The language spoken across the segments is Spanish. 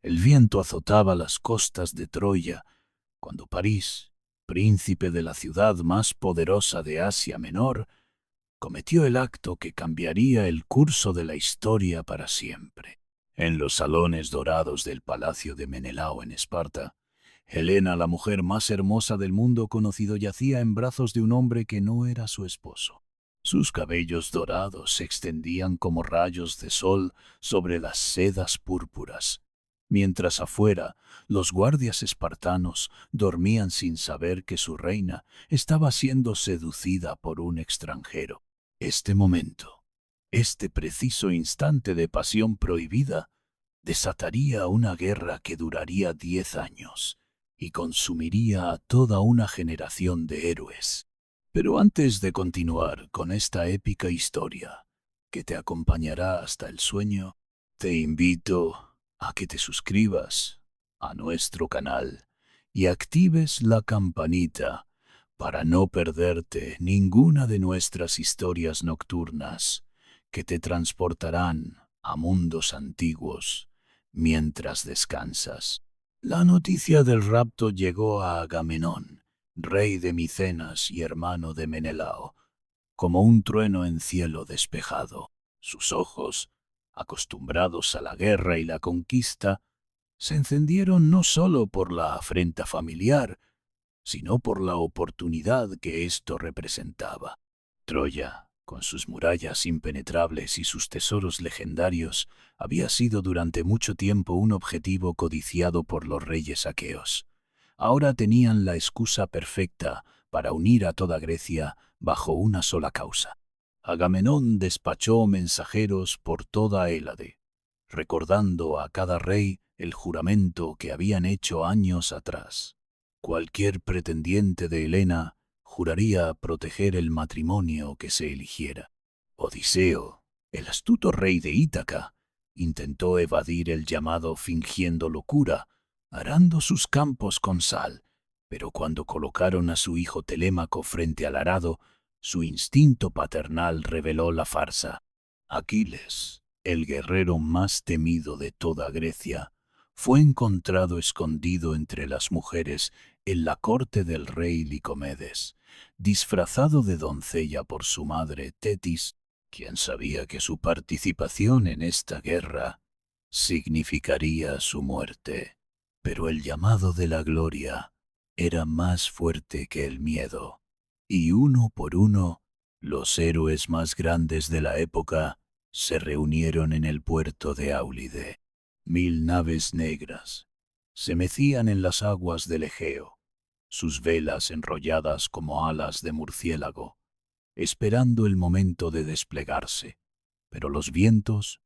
El viento azotaba las costas de Troya cuando París, príncipe de la ciudad más poderosa de Asia Menor, cometió el acto que cambiaría el curso de la historia para siempre. En los salones dorados del palacio de Menelao en Esparta, Helena, la mujer más hermosa del mundo conocido, yacía en brazos de un hombre que no era su esposo. Sus cabellos dorados se extendían como rayos de sol sobre las sedas púrpuras, mientras afuera los guardias espartanos dormían sin saber que su reina estaba siendo seducida por un extranjero. Este momento, este preciso instante de pasión prohibida, desataría una guerra que duraría 10 años y consumiría a toda una generación de héroes. Pero antes de continuar con esta épica historia, que te acompañará hasta el sueño, te invito a que te suscribas a nuestro canal y actives la campanita para no perderte ninguna de nuestras historias nocturnas que te transportarán a mundos antiguos mientras descansas. La noticia del rapto llegó a Agamenón, rey de Micenas y hermano de Menelao, como un trueno en cielo despejado. Sus ojos, acostumbrados a la guerra y la conquista, se encendieron no solo por la afrenta familiar, sino por la oportunidad que esto representaba. Troya, con sus murallas impenetrables y sus tesoros legendarios, había sido durante mucho tiempo un objetivo codiciado por los reyes aqueos. Ahora tenían la excusa perfecta para unir a toda Grecia bajo una sola causa. Agamenón despachó mensajeros por toda Hélade, recordando a cada rey el juramento que habían hecho años atrás. Cualquier pretendiente de Helena juraría proteger el matrimonio que se eligiera. Odiseo, el astuto rey de Ítaca, intentó evadir el llamado fingiendo locura, arando sus campos con sal, pero cuando colocaron a su hijo Telémaco frente al arado, su instinto paternal reveló la farsa. Aquiles, el guerrero más temido de toda Grecia, fue encontrado escondido entre las mujeres en la corte del rey Licomedes, disfrazado de doncella por su madre Tetis, quien sabía que su participación en esta guerra significaría su muerte. Pero el llamado de la gloria era más fuerte que el miedo, y uno por uno, los héroes más grandes de la época se reunieron en el puerto de Áulide. 1000 naves negras se mecían en las aguas del Egeo, sus velas enrolladas como alas de murciélago, esperando el momento de desplegarse, pero los vientos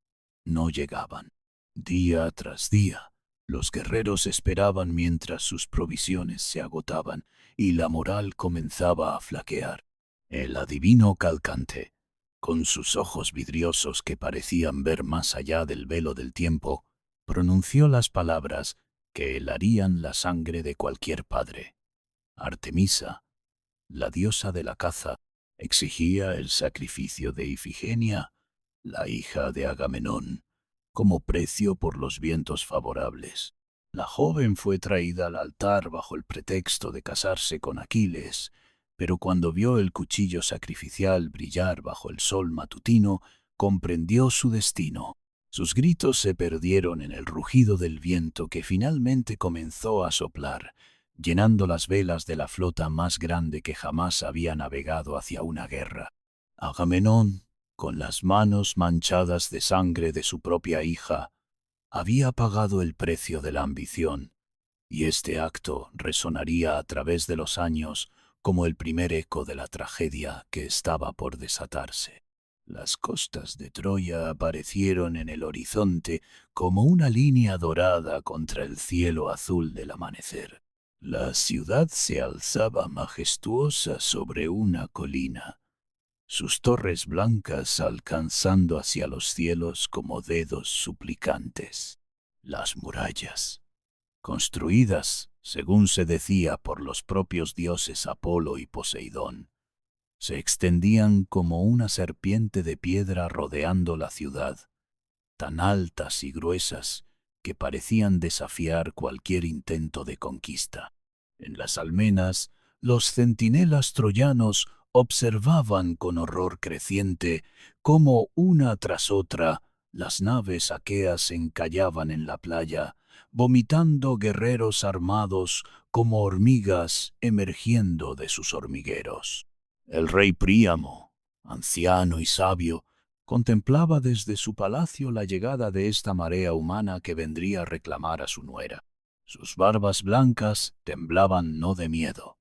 no llegaban. Día tras día, los guerreros esperaban mientras sus provisiones se agotaban y la moral comenzaba a flaquear. El adivino Calcante, con sus ojos vidriosos que parecían ver más allá del velo del tiempo, pronunció las palabras que helarían la sangre de cualquier padre. Artemisa, la diosa de la caza, exigía el sacrificio de Ifigenia, la hija de Agamenón, como precio por los vientos favorables. La joven fue traída al altar bajo el pretexto de casarse con Aquiles, pero cuando vio el cuchillo sacrificial brillar bajo el sol matutino, comprendió su destino. Sus gritos se perdieron en el rugido del viento que finalmente comenzó a soplar, llenando las velas de la flota más grande que jamás había navegado hacia una guerra. Agamenón, con las manos manchadas de sangre de su propia hija, había pagado el precio de la ambición, y este acto resonaría a través de los años como el primer eco de la tragedia que estaba por desatarse. Las costas de Troya aparecieron en el horizonte como una línea dorada contra el cielo azul del amanecer. La ciudad se alzaba majestuosa sobre una colina, sus torres blancas alcanzando hacia los cielos como dedos suplicantes. Las murallas, construidas, según se decía, por los propios dioses Apolo y Poseidón, se extendían como una serpiente de piedra rodeando la ciudad, tan altas y gruesas que parecían desafiar cualquier intento de conquista. En las almenas, los centinelas troyanos observaban con horror creciente cómo una tras otra las naves aqueas encallaban en la playa, vomitando guerreros armados como hormigas emergiendo de sus hormigueros. El rey Príamo, anciano y sabio, contemplaba desde su palacio la llegada de esta marea humana que vendría a reclamar a su nuera. Sus barbas blancas temblaban no de miedo,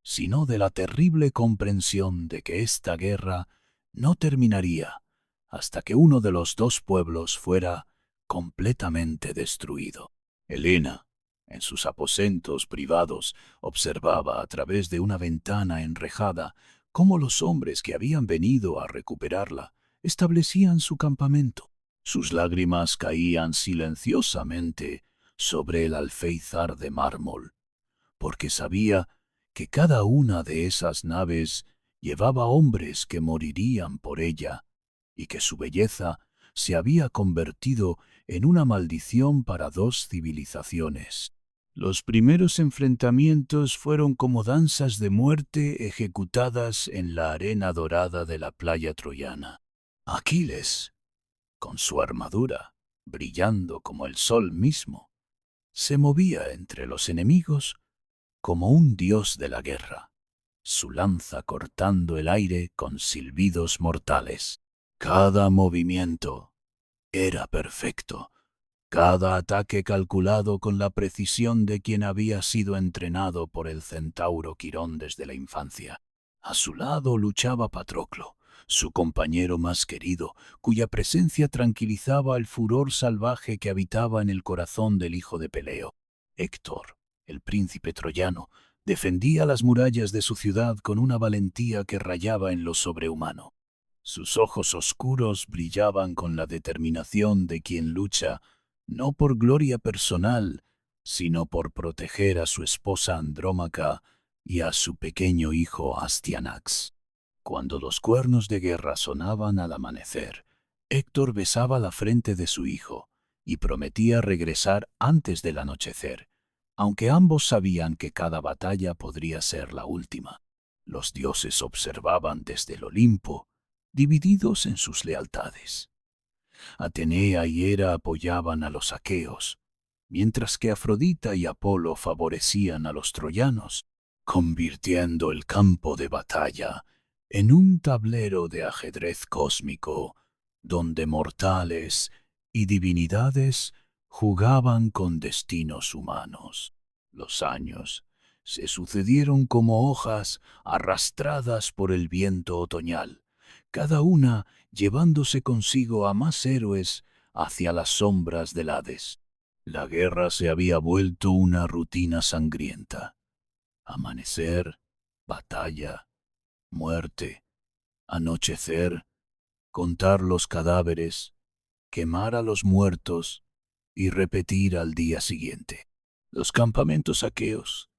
sino de la terrible comprensión de que esta guerra no terminaría hasta que uno de los dos pueblos fuera completamente destruido. Helena, en sus aposentos privados, observaba a través de una ventana enrejada cómo los hombres que habían venido a recuperarla establecían su campamento. Sus lágrimas caían silenciosamente sobre el alféizar de mármol, porque sabía que cada una de esas naves llevaba hombres que morirían por ella, y que su belleza se había convertido en una maldición para dos civilizaciones. Los primeros enfrentamientos fueron como danzas de muerte ejecutadas en la arena dorada de la playa troyana. Aquiles, con su armadura, brillando como el sol mismo, se movía entre los enemigos como un dios de la guerra, su lanza cortando el aire con silbidos mortales. Cada movimiento era perfecto, cada ataque calculado con la precisión de quien había sido entrenado por el centauro Quirón desde la infancia. A su lado luchaba Patroclo, su compañero más querido, cuya presencia tranquilizaba el furor salvaje que habitaba en el corazón del hijo de Peleo. Héctor, el príncipe troyano, defendía las murallas de su ciudad con una valentía que rayaba en lo sobrehumano. Sus ojos oscuros brillaban con la determinación de quien lucha no por gloria personal, sino por proteger a su esposa Andrómaca y a su pequeño hijo Astyanax. Cuando los cuernos de guerra sonaban al amanecer, Héctor besaba la frente de su hijo y prometía regresar antes del anochecer, aunque ambos sabían que cada batalla podría ser la última. Los dioses observaban desde el Olimpo, divididos en sus lealtades. Atenea y Hera apoyaban a los aqueos, mientras que Afrodita y Apolo favorecían a los troyanos, convirtiendo el campo de batalla en un tablero de ajedrez cósmico, donde mortales y divinidades jugaban con destinos humanos. Los años se sucedieron como hojas arrastradas por el viento otoñal, cada una llevándose consigo a más héroes hacia las sombras del Hades. La guerra se había vuelto una rutina sangrienta. Amanecer, batalla, muerte, anochecer, contar los cadáveres, quemar a los muertos y repetir al día siguiente. Los campamentos aqueos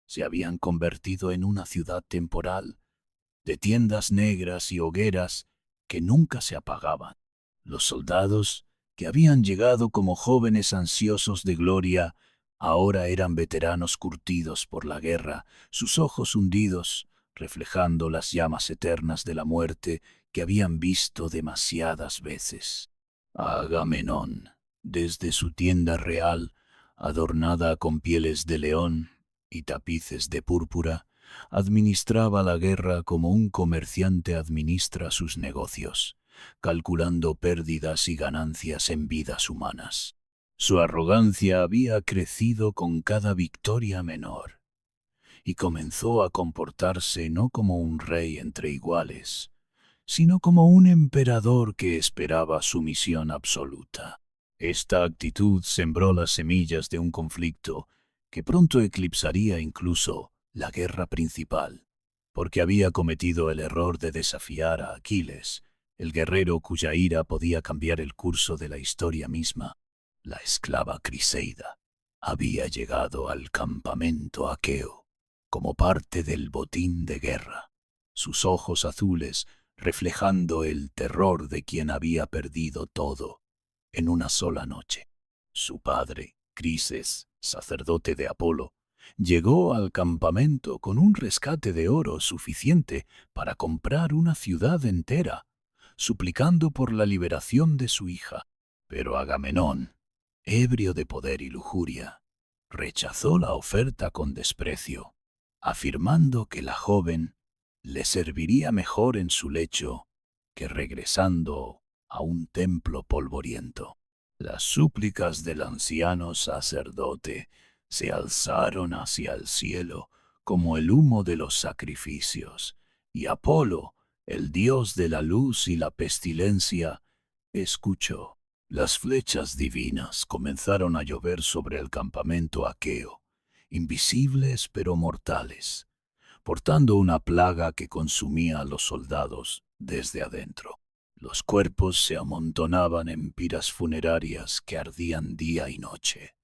se habían convertido en una ciudad temporal, de tiendas negras y hogueras que nunca se apagaban. Los soldados, que habían llegado como jóvenes ansiosos de gloria, ahora eran veteranos curtidos por la guerra, sus ojos hundidos, reflejando las llamas eternas de la muerte que habían visto demasiadas veces. Agamenón, desde su tienda real, adornada con pieles de león y tapices de púrpura, administraba la guerra como un comerciante administra sus negocios, calculando pérdidas y ganancias en vidas humanas. Su arrogancia había crecido con cada victoria menor, y comenzó a comportarse no como un rey entre iguales, sino como un emperador que esperaba sumisión absoluta. Esta actitud sembró las semillas de un conflicto que pronto eclipsaría incluso la guerra principal, porque había cometido el error de desafiar a Aquiles, el guerrero cuya ira podía cambiar el curso de la historia misma. La esclava Criseida había llegado al campamento aqueo como parte del botín de guerra, sus ojos azules reflejando el terror de quien había perdido todo en una sola noche. Su padre, Crises, sacerdote de Apolo, llegó al campamento con un rescate de oro suficiente para comprar una ciudad entera, suplicando por la liberación de su hija. Pero Agamenón, ebrio de poder y lujuria, rechazó la oferta con desprecio, afirmando que la joven le serviría mejor en su lecho que regresando a un templo polvoriento. Las súplicas del anciano sacerdote se alzaron hacia el cielo como el humo de los sacrificios, y Apolo, el dios de la luz y la pestilencia, escuchó. Las flechas divinas comenzaron a llover sobre el campamento aqueo, invisibles pero mortales, portando una plaga que consumía a los soldados desde adentro. Los cuerpos se amontonaban en piras funerarias que ardían día y noche,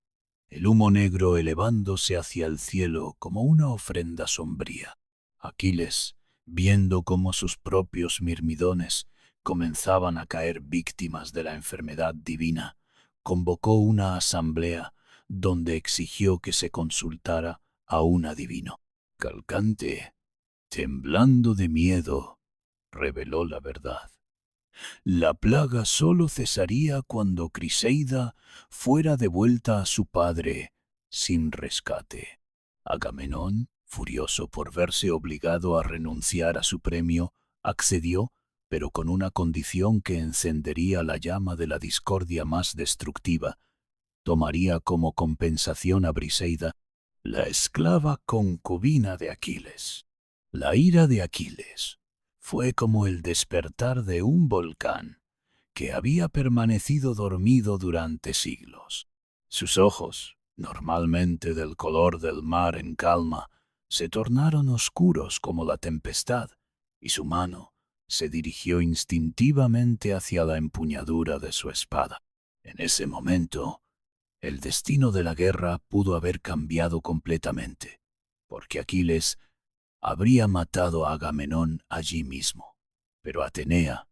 el humo negro elevándose hacia el cielo como una ofrenda sombría. Aquiles, viendo cómo sus propios mirmidones comenzaban a caer víctimas de la enfermedad divina, convocó una asamblea donde exigió que se consultara a un adivino. Calcante, temblando de miedo, reveló la verdad. La plaga solo cesaría cuando Criseida fuera devuelta a su padre sin rescate. Agamenón, furioso por verse obligado a renunciar a su premio, accedió, pero con una condición que encendería la llama de la discordia más destructiva. Tomaría como compensación a Briseida, la esclava concubina de Aquiles. La ira de Aquiles fue como el despertar de un volcán que había permanecido dormido durante siglos. Sus ojos, normalmente del color del mar en calma, se tornaron oscuros como la tempestad, y su mano se dirigió instintivamente hacia la empuñadura de su espada. En ese momento, el destino de la guerra pudo haber cambiado completamente, porque Aquiles habría matado a Agamenón allí mismo. Pero Atenea,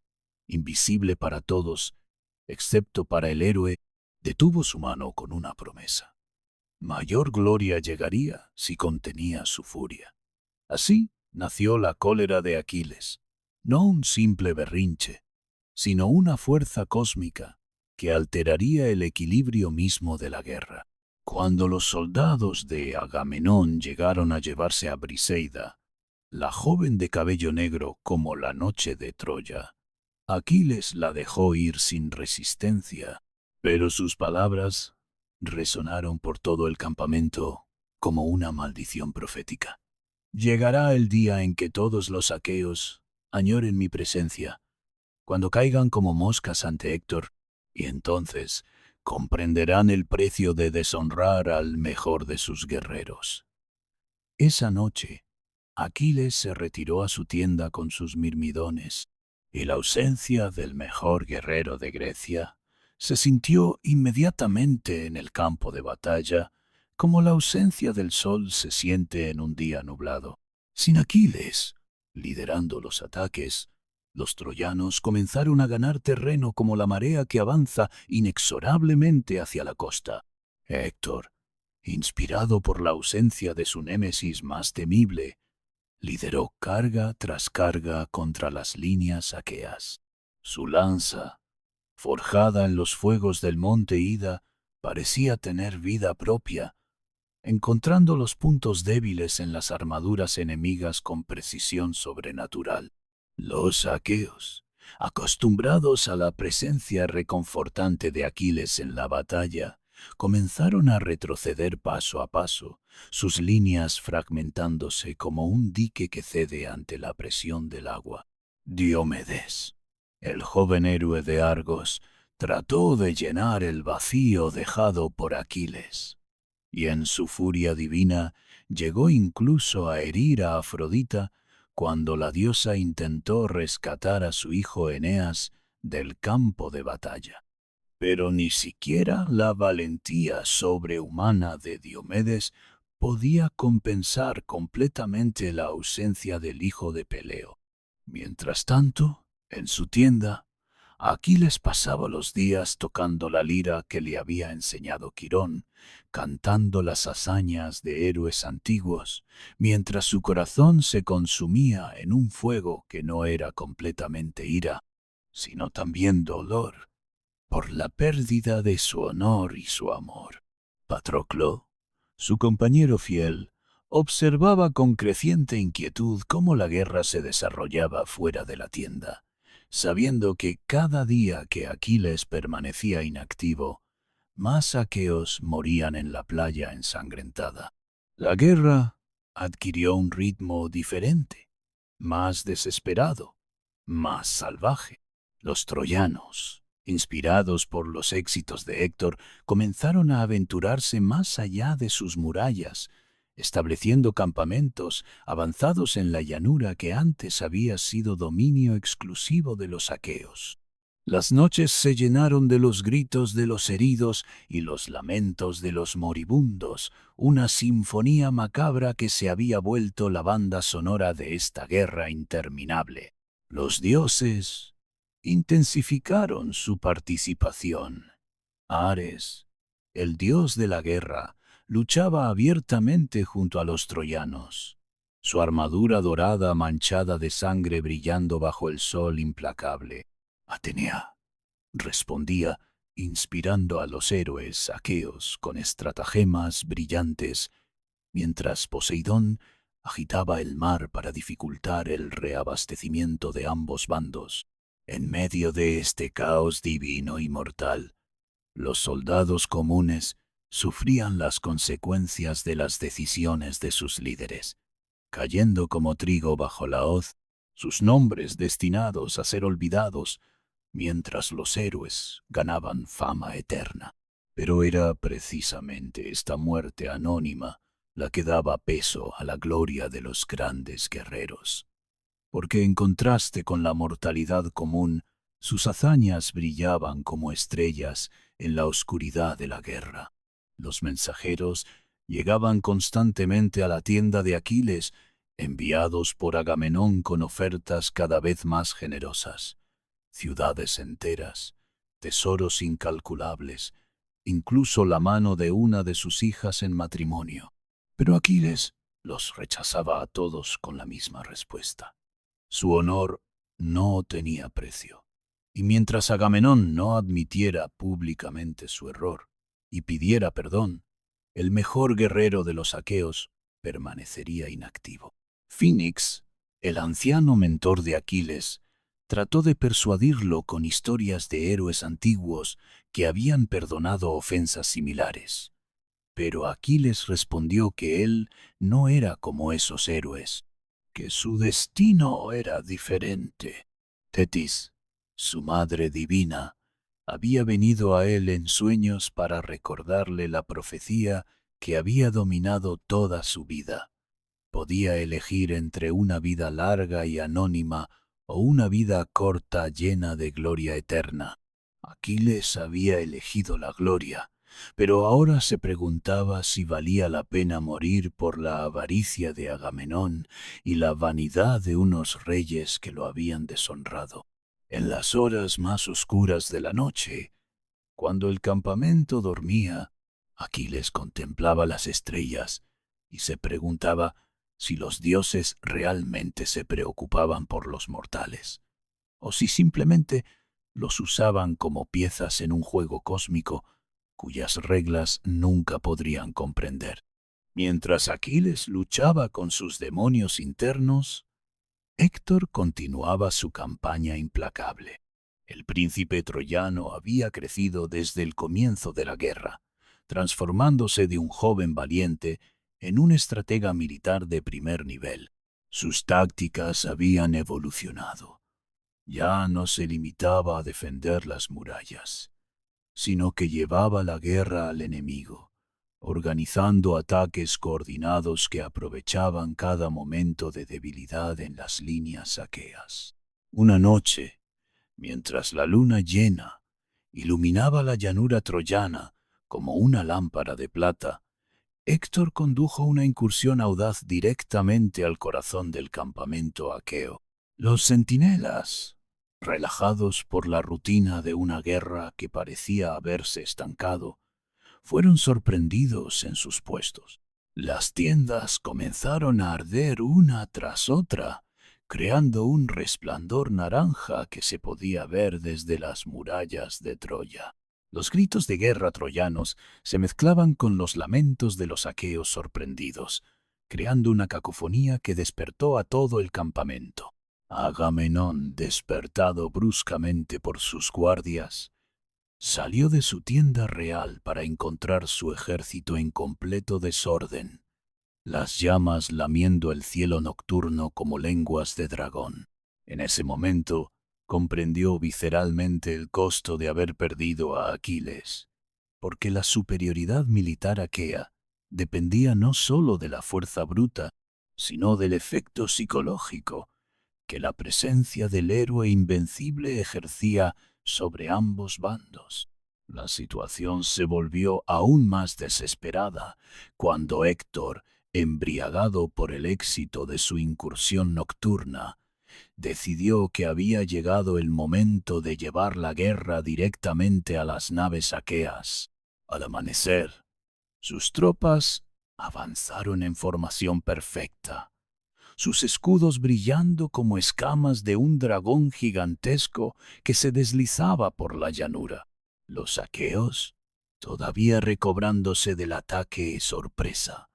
invisible para todos, excepto para el héroe, detuvo su mano con una promesa. Mayor gloria llegaría si contenía su furia. Así nació la cólera de Aquiles, no un simple berrinche, sino una fuerza cósmica que alteraría el equilibrio mismo de la guerra. Cuando los soldados de Agamenón llegaron a llevarse a Briseida, la joven de cabello negro como la noche de Troya, Aquiles la dejó ir sin resistencia, pero sus palabras resonaron por todo el campamento como una maldición profética. Llegará el día en que todos los aqueos añoren mi presencia, cuando caigan como moscas ante Héctor, y entonces comprenderán el precio de deshonrar al mejor de sus guerreros. Esa noche, Aquiles se retiró a su tienda con sus mirmidones, y la ausencia del mejor guerrero de Grecia se sintió inmediatamente en el campo de batalla, como la ausencia del sol se siente en un día nublado. Sin Aquiles liderando los ataques, los troyanos comenzaron a ganar terreno como la marea que avanza inexorablemente hacia la costa. Héctor, inspirado por la ausencia de su némesis más temible, lideró carga tras carga contra las líneas aqueas. Su lanza, forjada en los fuegos del monte Ida, parecía tener vida propia, encontrando los puntos débiles en las armaduras enemigas con precisión sobrenatural. Los aqueos, acostumbrados a la presencia reconfortante de Aquiles en la batalla, comenzaron a retroceder paso a paso, sus líneas fragmentándose como un dique que cede ante la presión del agua. Diomedes, el joven héroe de Argos, trató de llenar el vacío dejado por Aquiles, y en su furia divina llegó incluso a herir a Afrodita cuando la diosa intentó rescatar a su hijo Eneas del campo de batalla. Pero ni siquiera la valentía sobrehumana de Diomedes podía compensar completamente la ausencia del hijo de Peleo. Mientras tanto, en su tienda, Aquiles pasaba los días tocando la lira que le había enseñado Quirón, cantando las hazañas de héroes antiguos, mientras su corazón se consumía en un fuego que no era completamente ira, sino también dolor por la pérdida de su honor y su amor. Patroclo, su compañero fiel, observaba con creciente inquietud cómo la guerra se desarrollaba fuera de la tienda, sabiendo que cada día que Aquiles permanecía inactivo, más aqueos morían en la playa ensangrentada. La guerra adquirió un ritmo diferente, más desesperado, más salvaje. Los troyanos, inspirados por los éxitos de Héctor, comenzaron a aventurarse más allá de sus murallas, estableciendo campamentos avanzados en la llanura que antes había sido dominio exclusivo de los aqueos. Las noches se llenaron de los gritos de los heridos y los lamentos de los moribundos, una sinfonía macabra que se había vuelto la banda sonora de esta guerra interminable. Los dioses intensificaron su participación. Ares, el dios de la guerra, luchaba abiertamente junto a los troyanos, su armadura dorada manchada de sangre brillando bajo el sol implacable. Atenea respondía, inspirando a los héroes aqueos con estratagemas brillantes, mientras Poseidón agitaba el mar para dificultar el reabastecimiento de ambos bandos. En medio de este caos divino y mortal, los soldados comunes sufrían las consecuencias de las decisiones de sus líderes, cayendo como trigo bajo la hoz, sus nombres destinados a ser olvidados, mientras los héroes ganaban fama eterna. Pero era precisamente esta muerte anónima la que daba peso a la gloria de los grandes guerreros, porque en contraste con la mortalidad común, sus hazañas brillaban como estrellas en la oscuridad de la guerra. Los mensajeros llegaban constantemente a la tienda de Aquiles, enviados por Agamenón con ofertas cada vez más generosas. Ciudades enteras, tesoros incalculables, incluso la mano de una de sus hijas en matrimonio. Pero Aquiles los rechazaba a todos con la misma respuesta. Su honor no tenía precio, y mientras Agamenón no admitiera públicamente su error y pidiera perdón, el mejor guerrero de los aqueos permanecería inactivo. Fínix, el anciano mentor de Aquiles, trató de persuadirlo con historias de héroes antiguos que habían perdonado ofensas similares. Pero Aquiles respondió que él no era como esos héroes, que su destino era diferente. Tetis, su madre divina, había venido a él en sueños para recordarle la profecía que había dominado toda su vida. Podía elegir entre una vida larga y anónima o una vida corta llena de gloria eterna. Aquiles había elegido la gloria, pero ahora se preguntaba si valía la pena morir por la avaricia de Agamenón y la vanidad de unos reyes que lo habían deshonrado. En las horas más oscuras de la noche, cuando el campamento dormía, Aquiles contemplaba las estrellas y se preguntaba si los dioses realmente se preocupaban por los mortales, o si simplemente los usaban como piezas en un juego cósmico cuyas reglas nunca podrían comprender. Mientras Aquiles luchaba con sus demonios internos, Héctor continuaba su campaña implacable. El príncipe troyano había crecido desde el comienzo de la guerra, transformándose de un joven valiente en un estratega militar de primer nivel. Sus tácticas habían evolucionado. Ya no se limitaba a defender las murallas, sino que llevaba la guerra al enemigo, organizando ataques coordinados que aprovechaban cada momento de debilidad en las líneas aqueas. Una noche, mientras la luna llena iluminaba la llanura troyana como una lámpara de plata, Héctor condujo una incursión audaz directamente al corazón del campamento aqueo. Los centinelas, Relajados por la rutina de una guerra que parecía haberse estancado, fueron sorprendidos en sus puestos. Las tiendas comenzaron a arder una tras otra, creando un resplandor naranja que se podía ver desde las murallas de Troya. Los gritos de guerra troyanos se mezclaban con los lamentos de los aqueos sorprendidos, creando una cacofonía que despertó a todo el campamento. Agamenón, despertado bruscamente por sus guardias, salió de su tienda real para encontrar su ejército en completo desorden, las llamas lamiendo el cielo nocturno como lenguas de dragón. En ese momento, comprendió visceralmente el costo de haber perdido a Aquiles, porque la superioridad militar aquea dependía no solo de la fuerza bruta, sino del efecto psicológico que la presencia del héroe invencible ejercía sobre ambos bandos. La situación se volvió aún más desesperada cuando Héctor, embriagado por el éxito de su incursión nocturna, decidió que había llegado el momento de llevar la guerra directamente a las naves aqueas. Al amanecer, sus tropas avanzaron en formación perfecta, sus escudos brillando como escamas de un dragón gigantesco que se deslizaba por la llanura. Los aqueos, todavía recobrándose del ataque sorpresa,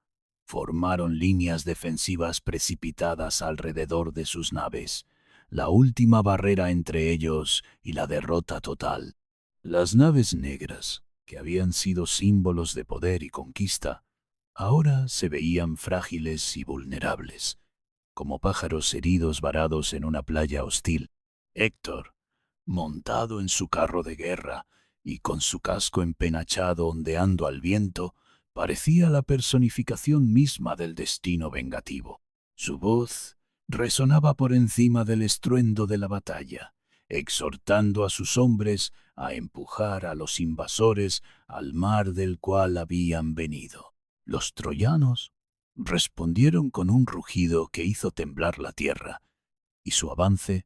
formaron líneas defensivas precipitadas alrededor de sus naves, la última barrera entre ellos y la derrota total. Las naves negras, que habían sido símbolos de poder y conquista, ahora se veían frágiles y vulnerables, como pájaros heridos varados en una playa hostil. Héctor, montado en su carro de guerra y con su casco empenachado ondeando al viento, parecía la personificación misma del destino vengativo. Su voz resonaba por encima del estruendo de la batalla, exhortando a sus hombres a empujar a los invasores al mar del cual habían venido. Los troyanos respondieron con un rugido que hizo temblar la tierra, y su avance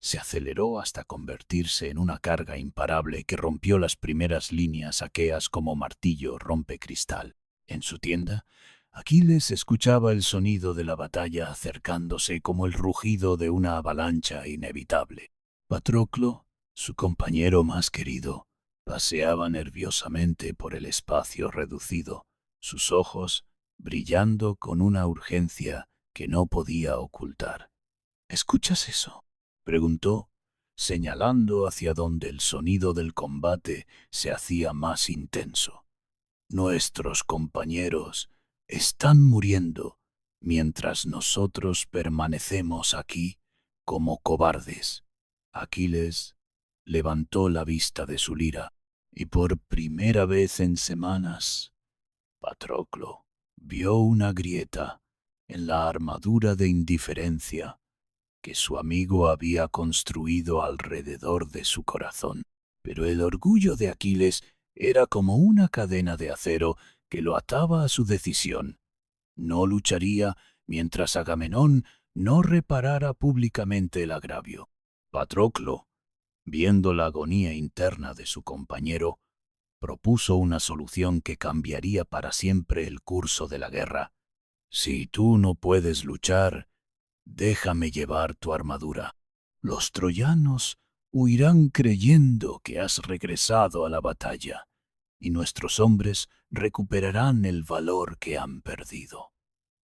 se aceleró hasta convertirse en una carga imparable que rompió las primeras líneas aqueas como martillo rompe cristal. En su tienda, Aquiles escuchaba el sonido de la batalla acercándose como el rugido de una avalancha inevitable. Patroclo, su compañero más querido, paseaba nerviosamente por el espacio reducido, sus ojos brillando con una urgencia que no podía ocultar. ¿Escuchas eso?, preguntó, señalando hacia donde el sonido del combate se hacía más intenso. Nuestros compañeros están muriendo mientras nosotros permanecemos aquí como cobardes. Aquiles levantó la vista de su lira y por primera vez en semanas, Patroclo vio una grieta en la armadura de indiferencia que su amigo había construido alrededor de su corazón. Pero el orgullo de Aquiles era como una cadena de acero que lo ataba a su decisión. No lucharía mientras Agamenón no reparara públicamente el agravio. Patroclo, viendo la agonía interna de su compañero, propuso una solución que cambiaría para siempre el curso de la guerra. Si tú no puedes luchar, déjame llevar tu armadura. Los troyanos huirán creyendo que has regresado a la batalla, y nuestros hombres recuperarán el valor que han perdido.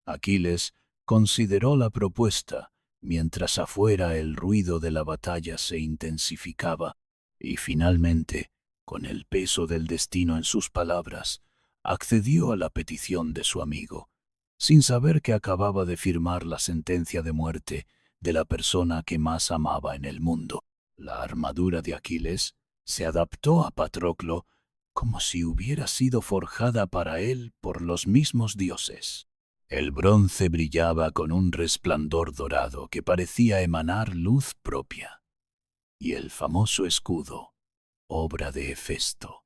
Aquiles consideró la propuesta, mientras afuera el ruido de la batalla se intensificaba, y finalmente, con el peso del destino en sus palabras, accedió a la petición de su amigo, sin saber que acababa de firmar la sentencia de muerte de la persona que más amaba en el mundo. La armadura de Aquiles se adaptó a Patroclo como si hubiera sido forjada para él por los mismos dioses. El bronce brillaba con un resplandor dorado que parecía emanar luz propia, y el famoso escudo, obra de Hefesto,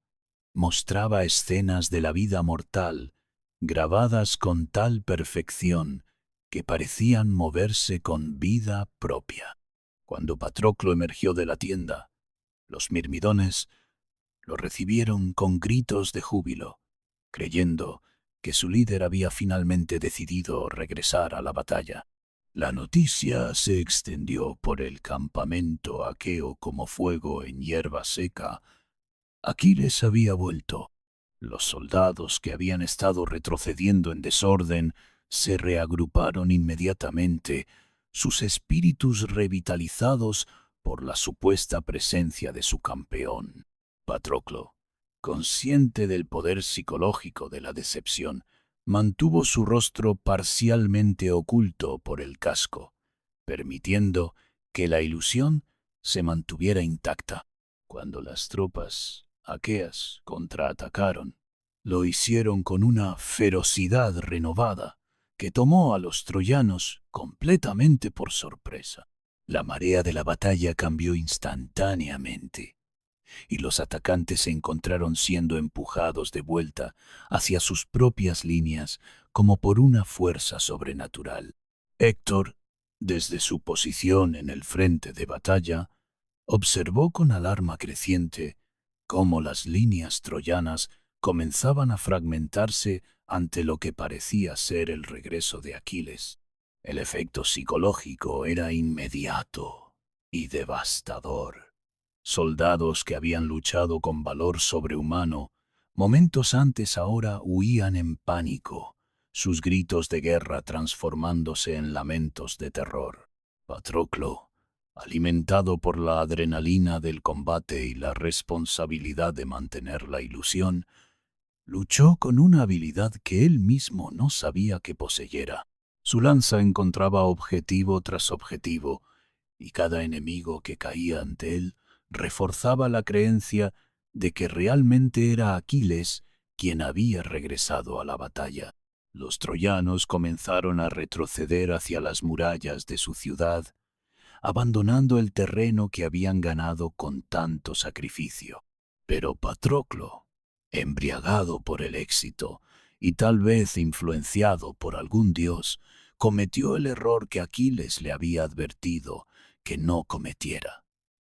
mostraba escenas de la vida mortal grabadas con tal perfección que parecían moverse con vida propia. Cuando Patroclo emergió de la tienda, los mirmidones lo recibieron con gritos de júbilo, creyendo que su líder había finalmente decidido regresar a la batalla. La noticia se extendió por el campamento aqueo como fuego en hierba seca. Aquiles había vuelto. Los soldados que habían estado retrocediendo en desorden se reagruparon inmediatamente, sus espíritus revitalizados por la supuesta presencia de su campeón. Patroclo, consciente del poder psicológico de la decepción, mantuvo su rostro parcialmente oculto por el casco, permitiendo que la ilusión se mantuviera intacta. Cuando las tropas aqueas contraatacaron, lo hicieron con una ferocidad renovada que tomó a los troyanos completamente por sorpresa. La marea de la batalla cambió instantáneamente y los atacantes se encontraron siendo empujados de vuelta hacia sus propias líneas como por una fuerza sobrenatural. Héctor, desde su posición en el frente de batalla, observó con alarma creciente cómo las líneas troyanas comenzaban a fragmentarse ante lo que parecía ser el regreso de Aquiles. El efecto psicológico era inmediato y devastador. Soldados que habían luchado con valor sobrehumano, momentos antes ahora huían en pánico, sus gritos de guerra transformándose en lamentos de terror. Patroclo, alimentado por la adrenalina del combate y la responsabilidad de mantener la ilusión, luchó con una habilidad que él mismo no sabía que poseyera. Su lanza encontraba objetivo tras objetivo, y cada enemigo que caía ante él reforzaba la creencia de que realmente era Aquiles quien había regresado a la batalla. Los troyanos comenzaron a retroceder hacia las murallas de su ciudad, abandonando el terreno que habían ganado con tanto sacrificio. Pero Patroclo, embriagado por el éxito y tal vez influenciado por algún dios, cometió el error que Aquiles le había advertido que no cometiera.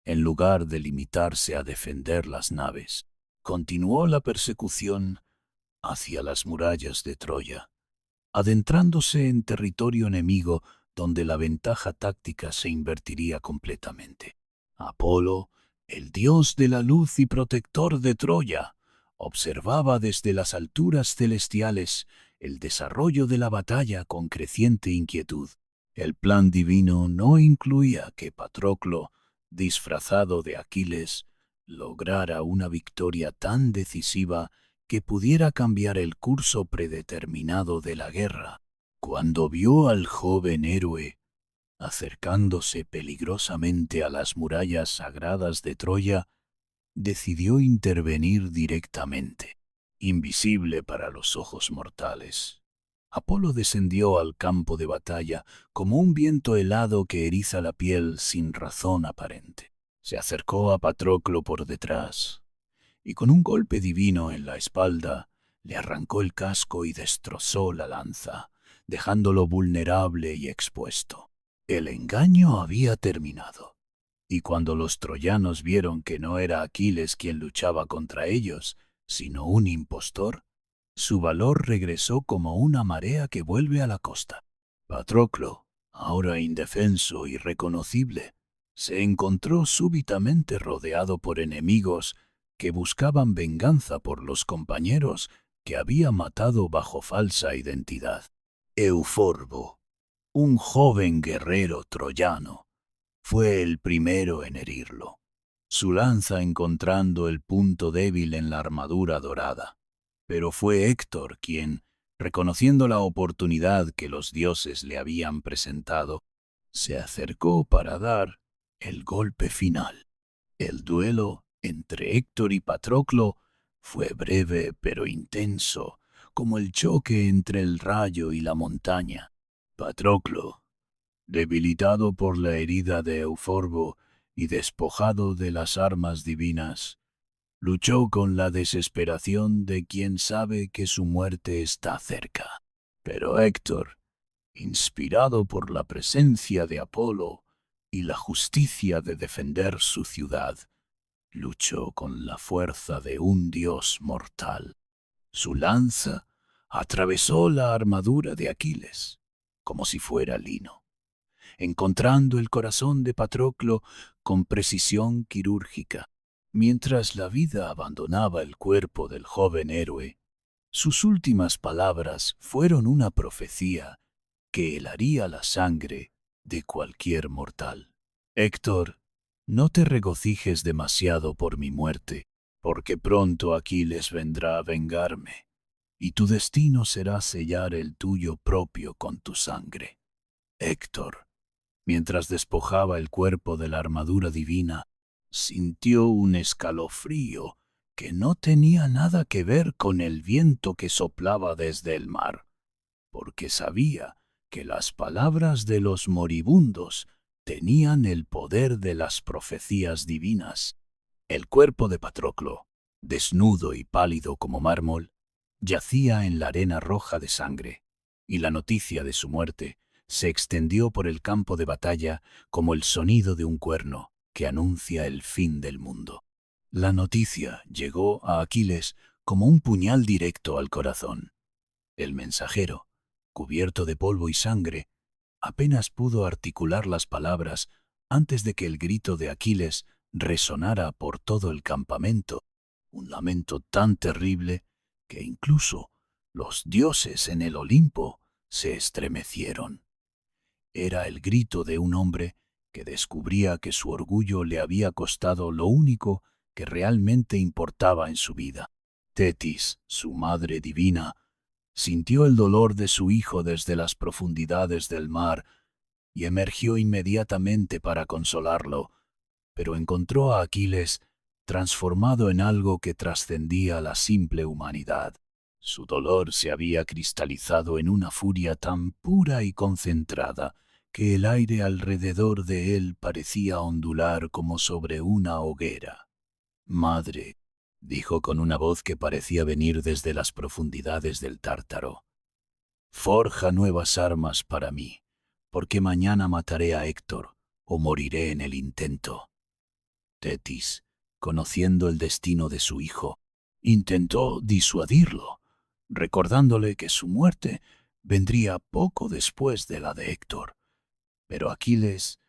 En lugar de limitarse a defender las naves, continuó la persecución hacia las murallas de Troya, adentrándose en territorio enemigo donde la ventaja táctica se invertiría completamente. Apolo, el dios de la luz y protector de Troya, observaba desde las alturas celestiales el desarrollo de la batalla con creciente inquietud. El plan divino no incluía que Patroclo, disfrazado de Aquiles, lograra una victoria tan decisiva que pudiera cambiar el curso predeterminado de la guerra. Cuando vio al joven héroe acercándose peligrosamente a las murallas sagradas de Troya, decidió intervenir directamente, invisible para los ojos mortales. Apolo descendió al campo de batalla como un viento helado que eriza la piel sin razón aparente. Se acercó a Patroclo por detrás y con un golpe divino en la espalda le arrancó el casco y destrozó la lanza, dejándolo vulnerable y expuesto. El engaño había terminado, y cuando los troyanos vieron que no era Aquiles quien luchaba contra ellos, sino un impostor, su valor regresó como una marea que vuelve a la costa. Patroclo, ahora indefenso y irreconocible, se encontró súbitamente rodeado por enemigos que buscaban venganza por los compañeros que había matado bajo falsa identidad. Euforbo, un joven guerrero troyano, fue el primero en herirlo, su lanza encontrando el punto débil en la armadura dorada. Pero fue Héctor quien, reconociendo la oportunidad que los dioses le habían presentado, se acercó para dar el golpe final. El duelo entre Héctor y Patroclo fue breve pero intenso, como el choque entre el rayo y la montaña. Patroclo, debilitado por la herida de Euforbo y despojado de las armas divinas, luchó con la desesperación de quien sabe que su muerte está cerca. Pero Héctor, inspirado por la presencia de Apolo, y la justicia de defender su ciudad. Luchó con la fuerza de un dios mortal. Su lanza atravesó la armadura de Aquiles, como si fuera lino, encontrando el corazón de Patroclo con precisión quirúrgica. Mientras la vida abandonaba el cuerpo del joven héroe, sus últimas palabras fueron una profecía que helaría la sangre de cualquier mortal. Héctor, no te regocijes demasiado por mi muerte, porque pronto Aquiles vendrá a vengarme, y tu destino será sellar el tuyo propio con tu sangre. Héctor, mientras despojaba el cuerpo de la armadura divina, sintió un escalofrío que no tenía nada que ver con el viento que soplaba desde el mar, porque sabía que las palabras de los moribundos tenían el poder de las profecías divinas. El cuerpo de Patroclo, desnudo y pálido como mármol, yacía en la arena roja de sangre, y la noticia de su muerte se extendió por el campo de batalla como el sonido de un cuerno que anuncia el fin del mundo. La noticia llegó a Aquiles como un puñal directo al corazón. El mensajero, cubierto de polvo y sangre, apenas pudo articular las palabras antes de que el grito de Aquiles resonara por todo el campamento, un lamento tan terrible que incluso los dioses en el Olimpo se estremecieron. Era el grito de un hombre que descubría que su orgullo le había costado lo único que realmente importaba en su vida. Tetis, su madre divina, sintió el dolor de su hijo desde las profundidades del mar y emergió inmediatamente para consolarlo, pero encontró a Aquiles transformado en algo que trascendía la simple humanidad. Su dolor se había cristalizado en una furia tan pura y concentrada que el aire alrededor de él parecía ondular como sobre una hoguera. «Madre», dijo con una voz que parecía venir desde las profundidades del Tártaro, «forja nuevas armas para mí, porque mañana mataré a Héctor o moriré en el intento». Tetis, conociendo el destino de su hijo, intentó disuadirlo, recordándole que su muerte vendría poco después de la de Héctor. Pero Aquiles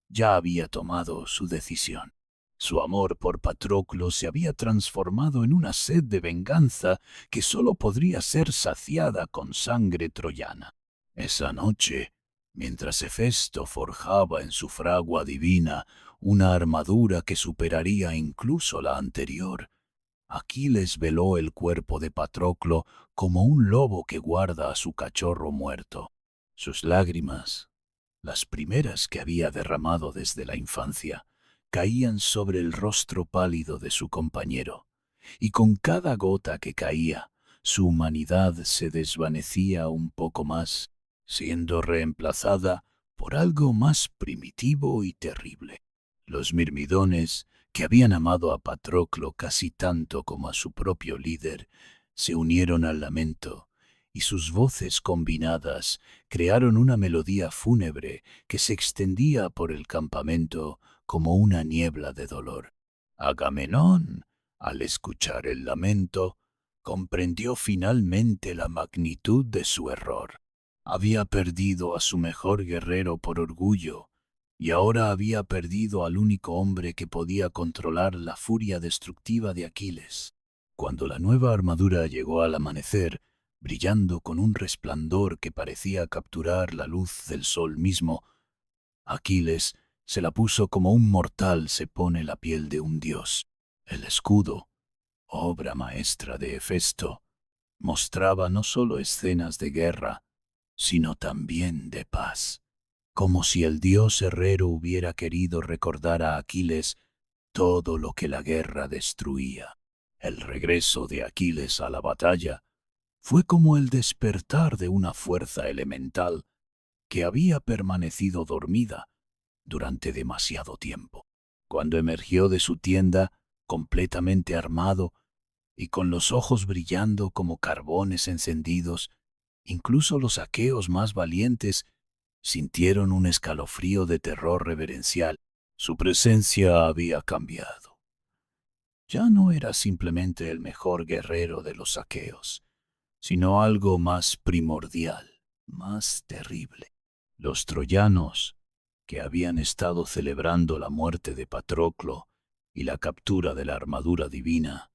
ya había tomado su decisión. Su amor por Patroclo se había transformado en una sed de venganza que sólo podría ser saciada con sangre troyana. Esa noche, mientras Hefesto forjaba en su fragua divina una armadura que superaría incluso la anterior, Aquiles veló el cuerpo de Patroclo como un lobo que guarda a su cachorro muerto. Sus lágrimas, las primeras que había derramado desde la infancia, caían sobre el rostro pálido de su compañero, y con cada gota que caía, su humanidad se desvanecía un poco más, siendo reemplazada por algo más primitivo y terrible. Los mirmidones, que habían amado a Patroclo casi tanto como a su propio líder, se unieron al lamento, y sus voces combinadas crearon una melodía fúnebre que se extendía por el campamento como una niebla de dolor. Agamenón, al escuchar el lamento, comprendió finalmente la magnitud de su error. Había perdido a su mejor guerrero por orgullo, y ahora había perdido al único hombre que podía controlar la furia destructiva de Aquiles. Cuando la nueva armadura llegó al amanecer, brillando con un resplandor que parecía capturar la luz del sol mismo, Aquiles se la puso como un mortal se pone la piel de un dios. El escudo, obra maestra de Hefesto, mostraba no solo escenas de guerra, sino también de paz, como si el dios herrero hubiera querido recordar a Aquiles todo lo que la guerra destruía. El regreso de Aquiles a la batalla fue como el despertar de una fuerza elemental que había permanecido dormida durante demasiado tiempo. Cuando emergió de su tienda, completamente armado y con los ojos brillando como carbones encendidos, incluso los aqueos más valientes Sintieron un escalofrío de terror reverencial. Su presencia había cambiado. Ya no era simplemente el mejor guerrero de los aqueos, sino algo más primordial, más terrible. Los troyanos, que habían estado celebrando la muerte de Patroclo y la captura de la armadura divina,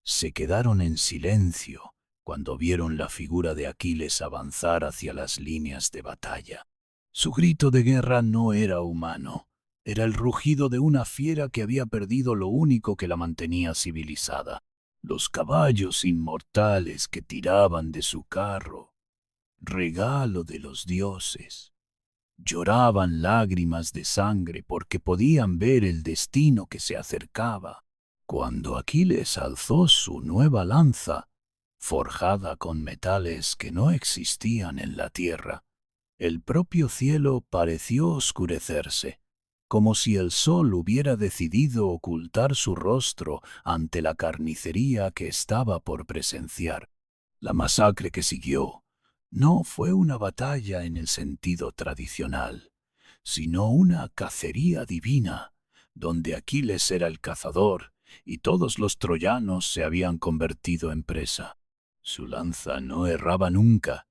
se quedaron en silencio cuando vieron la figura de Aquiles avanzar hacia las líneas de batalla. Su grito de guerra no era humano, era el rugido de una fiera que había perdido lo único que la mantenía civilizada: los caballos inmortales que tiraban de su carro, regalo de los dioses. Lloraban lágrimas de sangre porque podían ver el destino que se acercaba. Cuando Aquiles alzó su nueva lanza, forjada con metales que no existían en la tierra, el propio cielo pareció oscurecerse, como si el sol hubiera decidido ocultar su rostro ante la carnicería que estaba por presenciar. La masacre que siguió no fue una batalla en el sentido tradicional, sino una cacería divina, donde Aquiles era el cazador y todos los troyanos se habían convertido en presa. Su lanza no erraba nunca,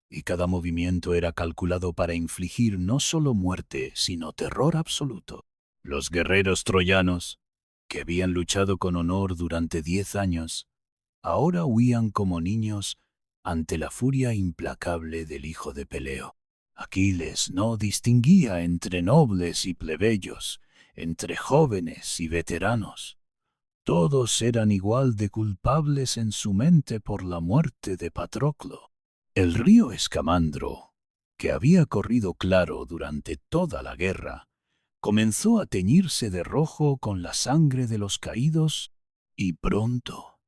y cada movimiento era calculado para infligir no solo muerte, sino terror absoluto. Los guerreros troyanos, que habían luchado con honor durante 10 años, ahora huían como niños ante la furia implacable del hijo de Peleo. Aquiles no distinguía entre nobles y plebeyos, entre jóvenes y veteranos. Todos eran igual de culpables en su mente por la muerte de Patroclo. El río Escamandro, que había corrido claro durante toda la guerra, comenzó a teñirse de rojo con la sangre de los caídos, y pronto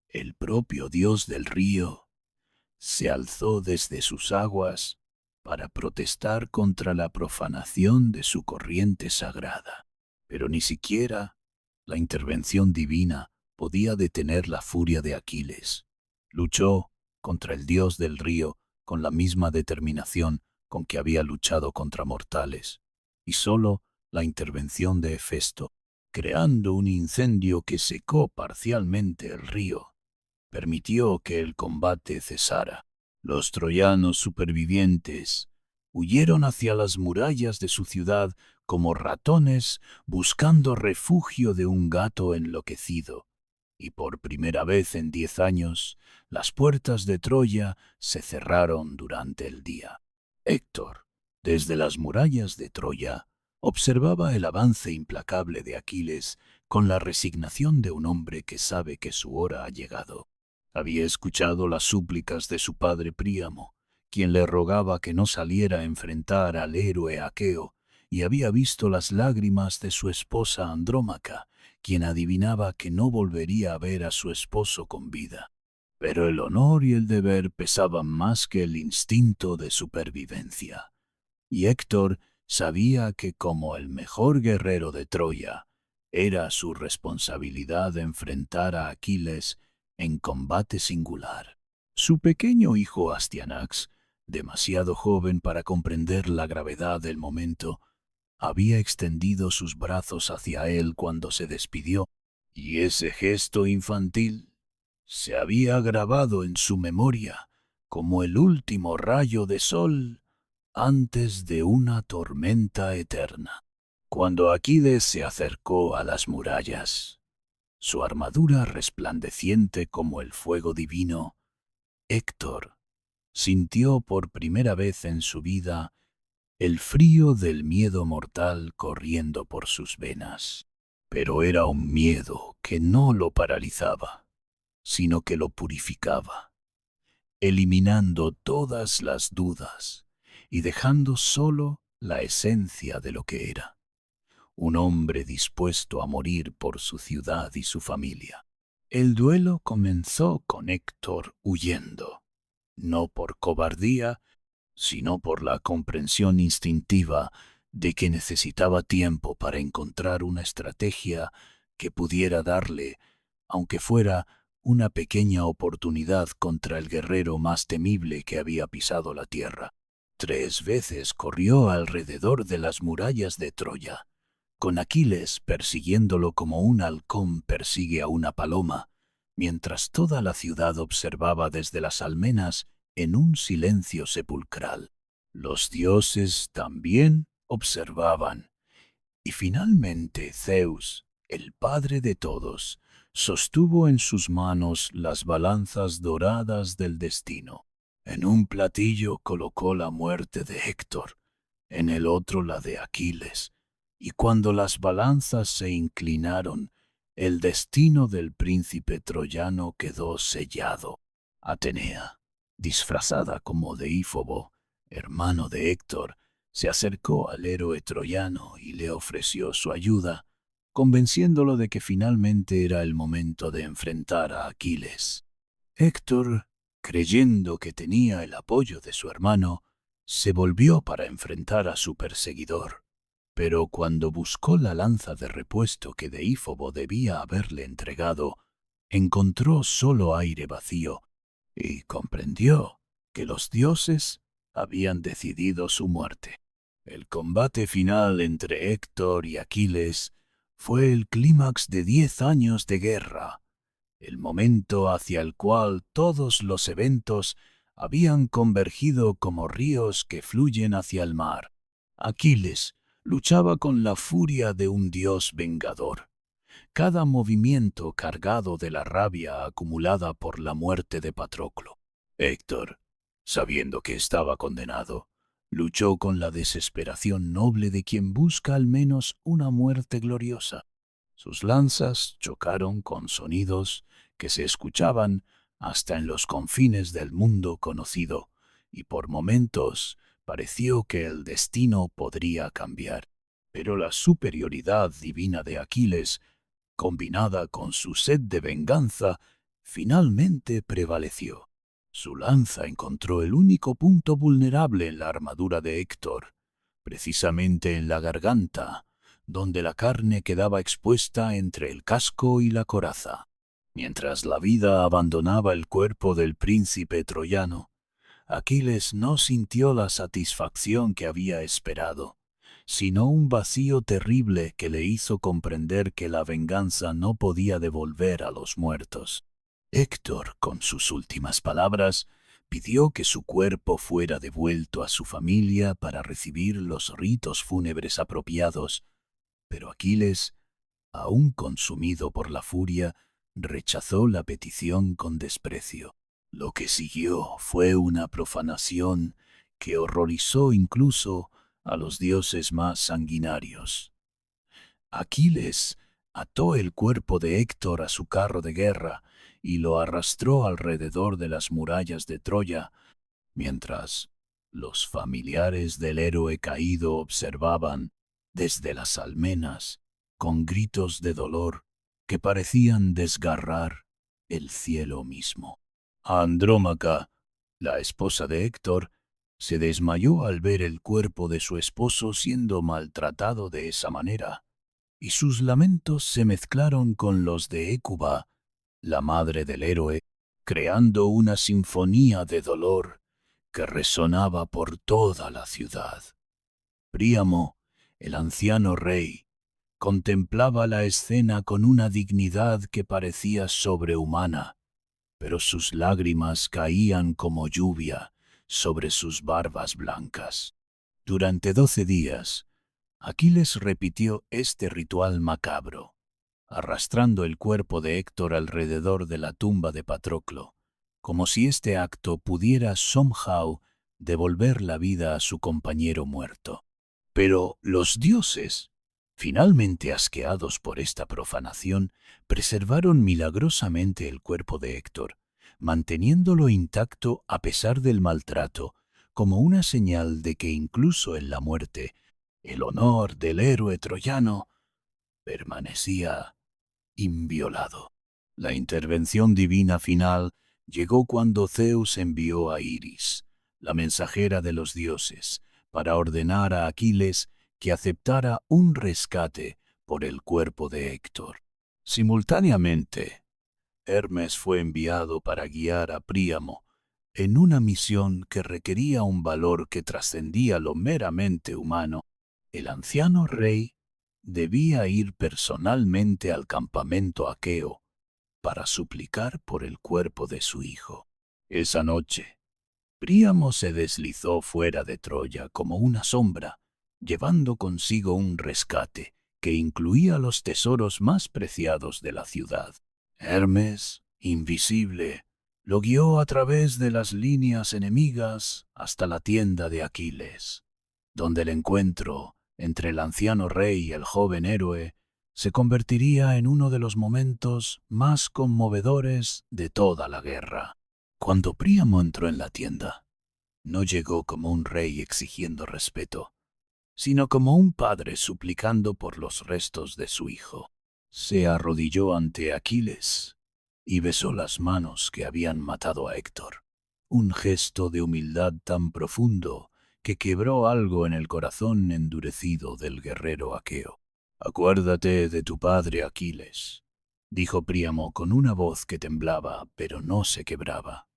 el propio dios del río se alzó desde sus aguas para protestar contra la profanación de su corriente sagrada. Pero ni siquiera la intervención divina podía detener la furia de Aquiles. Luchó contra el dios del río con la misma determinación con que había luchado contra mortales, y solo la intervención de Hefesto, creando un incendio que secó parcialmente el río, permitió que el combate cesara. Los troyanos supervivientes huyeron hacia las murallas de su ciudad como ratones buscando refugio de un gato enloquecido, y por primera vez en 10 años, las puertas de Troya se cerraron durante el día. Héctor, desde las murallas de Troya, observaba el avance implacable de Aquiles con la resignación de un hombre que sabe que su hora ha llegado. Había escuchado las súplicas de su padre Príamo, quien le rogaba que no saliera a enfrentar al héroe aqueo, y había visto las lágrimas de su esposa Andrómaca, quien adivinaba que no volvería a ver a su esposo con vida. Pero el honor y el deber pesaban más que el instinto de supervivencia, y Héctor sabía que como el mejor guerrero de Troya, era su responsabilidad enfrentar a Aquiles en combate singular. Su pequeño hijo Astyanax, demasiado joven para comprender la gravedad del momento, había extendido sus brazos hacia él cuando se despidió, y ese gesto infantil se había grabado en su memoria como el último rayo de sol antes de una tormenta eterna. Cuando Aquiles se acercó a las murallas, su armadura resplandeciente como el fuego divino, Héctor sintió por primera vez en su vida el frío del miedo mortal corriendo por sus venas. Pero era un miedo que no lo paralizaba, sino que lo purificaba, eliminando todas las dudas y dejando solo la esencia de lo que era: un hombre dispuesto a morir por su ciudad y su familia. El duelo comenzó con Héctor huyendo, no por cobardía, sino por la comprensión instintiva de que necesitaba tiempo para encontrar una estrategia que pudiera darle, aunque fuera una pequeña oportunidad contra el guerrero más temible que había pisado la tierra. 3 veces corrió alrededor de las murallas de Troya, con Aquiles persiguiéndolo como un halcón persigue a una paloma, mientras toda la ciudad observaba desde las almenas en un silencio sepulcral. Los dioses también observaban, y finalmente Zeus, el padre de todos, sostuvo en sus manos las balanzas doradas del destino. En un platillo colocó la muerte de Héctor, en el otro la de Aquiles, y cuando las balanzas se inclinaron, el destino del príncipe troyano quedó sellado. Atenea, disfrazada como Deífobo, hermano de Héctor, se acercó al héroe troyano y le ofreció su ayuda, convenciéndolo de que finalmente era el momento de enfrentar a Aquiles. Héctor, creyendo que tenía el apoyo de su hermano, se volvió para enfrentar a su perseguidor, pero cuando buscó la lanza de repuesto que Deífobo debía haberle entregado, encontró solo aire vacío y comprendió que los dioses habían decidido su muerte. El combate final entre Héctor y Aquiles fue el clímax de 10 años de guerra, el momento hacia el cual todos los eventos habían convergido como ríos que fluyen hacia el mar. Aquiles luchaba con la furia de un dios vengador, cada movimiento cargado de la rabia acumulada por la muerte de Patroclo. Héctor, sabiendo que estaba condenado, luchó con la desesperación noble de quien busca al menos una muerte gloriosa. Sus lanzas chocaron con sonidos que se escuchaban hasta en los confines del mundo conocido, y por momentos pareció que el destino podría cambiar. Pero la superioridad divina de Aquiles, combinada con su sed de venganza, finalmente prevaleció. Su lanza encontró el único punto vulnerable en la armadura de Héctor, precisamente en la garganta, donde la carne quedaba expuesta entre el casco y la coraza. Mientras la vida abandonaba el cuerpo del príncipe troyano, Aquiles no sintió la satisfacción que había esperado, sino un vacío terrible que le hizo comprender que la venganza no podía devolver a los muertos. Héctor, con sus últimas palabras, pidió que su cuerpo fuera devuelto a su familia para recibir los ritos fúnebres apropiados, pero Aquiles, aún consumido por la furia, rechazó la petición con desprecio. Lo que siguió fue una profanación que horrorizó incluso a los dioses más sanguinarios. Aquiles ató el cuerpo de Héctor a su carro de guerra y lo arrastró alrededor de las murallas de Troya, mientras los familiares del héroe caído observaban desde las almenas con gritos de dolor que parecían desgarrar el cielo mismo. Andrómaca, la esposa de Héctor, se desmayó al ver el cuerpo de su esposo siendo maltratado de esa manera, y sus lamentos se mezclaron con los de Hécuba, la madre del héroe, creando una sinfonía de dolor que resonaba por toda la ciudad. Príamo, el anciano rey, contemplaba la escena con una dignidad que parecía sobrehumana, pero sus lágrimas caían como lluvia sobre sus barbas blancas. Durante 12 días, Aquiles repitió este ritual macabro, arrastrando el cuerpo de Héctor alrededor de la tumba de Patroclo, como si este acto pudiera somehow devolver la vida a su compañero muerto. Pero los dioses, finalmente asqueados por esta profanación, preservaron milagrosamente el cuerpo de Héctor, manteniéndolo intacto a pesar del maltrato, como una señal de que incluso en la muerte, el honor del héroe troyano permanecía inviolado. La intervención divina final llegó cuando Zeus envió a Iris, la mensajera de los dioses, para ordenar a Aquiles que aceptara un rescate por el cuerpo de Héctor. Simultáneamente, Hermes fue enviado para guiar a Príamo, en una misión que requería un valor que trascendía lo meramente humano, el anciano rey debía ir personalmente al campamento aqueo para suplicar por el cuerpo de su hijo. Esa noche, Príamo se deslizó fuera de Troya como una sombra, llevando consigo un rescate que incluía los tesoros más preciados de la ciudad. Hermes, invisible, lo guió a través de las líneas enemigas hasta la tienda de Aquiles, donde el encuentro entre el anciano rey y el joven héroe se convertiría en uno de los momentos más conmovedores de toda la guerra. Cuando Príamo entró en la tienda, no llegó como un rey exigiendo respeto, sino como un padre suplicando por los restos de su hijo. Se arrodilló ante Aquiles y besó las manos que habían matado a Héctor, un gesto de humildad tan profundo que quebró algo en el corazón endurecido del guerrero aqueo. «Acuérdate de tu padre Aquiles», dijo Príamo con una voz que temblaba pero no se quebraba.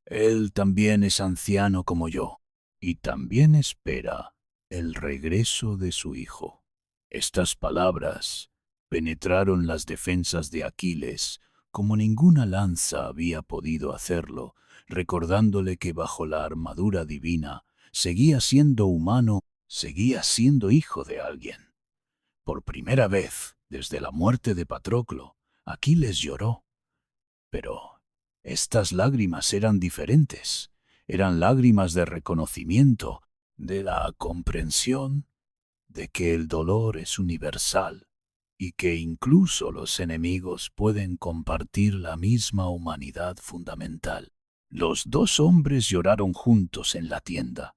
«Él también es anciano como yo, y también espera el regreso de su hijo». Estas palabras penetraron las defensas de Aquiles como ninguna lanza había podido hacerlo, recordándole que bajo la armadura divina seguía siendo humano, seguía siendo hijo de alguien. Por primera vez, desde la muerte de Patroclo, Aquiles lloró. Pero estas lágrimas eran diferentes. Eran lágrimas de reconocimiento, de la comprensión de que el dolor es universal y que incluso los enemigos pueden compartir la misma humanidad fundamental. Los dos hombres lloraron juntos en la tienda,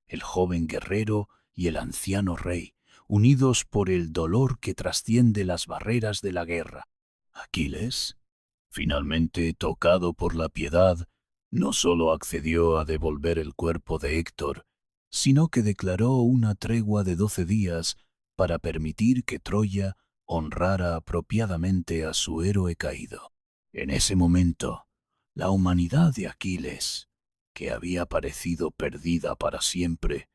el joven guerrero y el anciano rey, unidos por el dolor que trasciende las barreras de la guerra. Aquiles, finalmente tocado por la piedad, no solo accedió a devolver el cuerpo de Héctor, sino que declaró una tregua de 12 días para permitir que Troya honrara apropiadamente a su héroe caído. En ese momento, la humanidad de Aquiles, que había parecido perdida para siempre,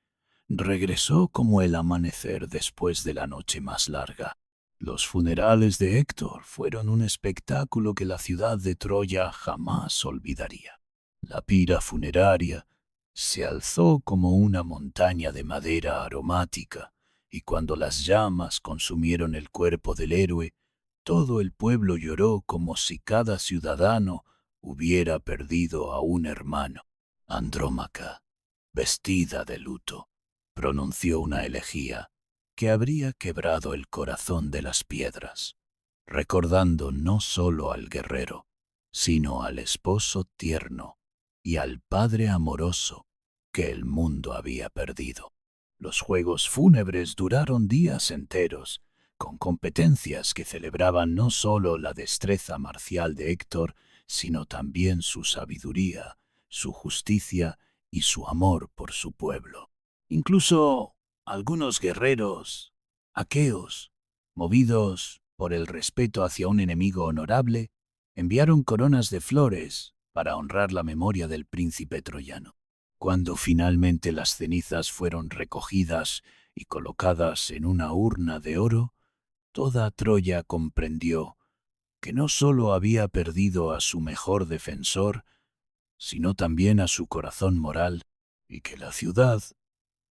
regresó como el amanecer después de la noche más larga. Los funerales de Héctor fueron un espectáculo que la ciudad de Troya jamás olvidaría. La pira funeraria se alzó como una montaña de madera aromática, y cuando las llamas consumieron el cuerpo del héroe, todo el pueblo lloró como si cada ciudadano hubiera perdido a un hermano. Andrómaca, vestida de luto, pronunció una elegía que habría quebrado el corazón de las piedras, recordando no solo al guerrero, sino al esposo tierno y al padre amoroso que el mundo había perdido. Los juegos fúnebres duraron días enteros, con competencias que celebraban no solo la destreza marcial de Héctor, sino también su sabiduría, su justicia y su amor por su pueblo. Incluso algunos guerreros aqueos, movidos por el respeto hacia un enemigo honorable, enviaron coronas de flores para honrar la memoria del príncipe troyano. Cuando finalmente las cenizas fueron recogidas y colocadas en una urna de oro, toda Troya comprendió que no solo había perdido a su mejor defensor, sino también a su corazón moral, y que la ciudad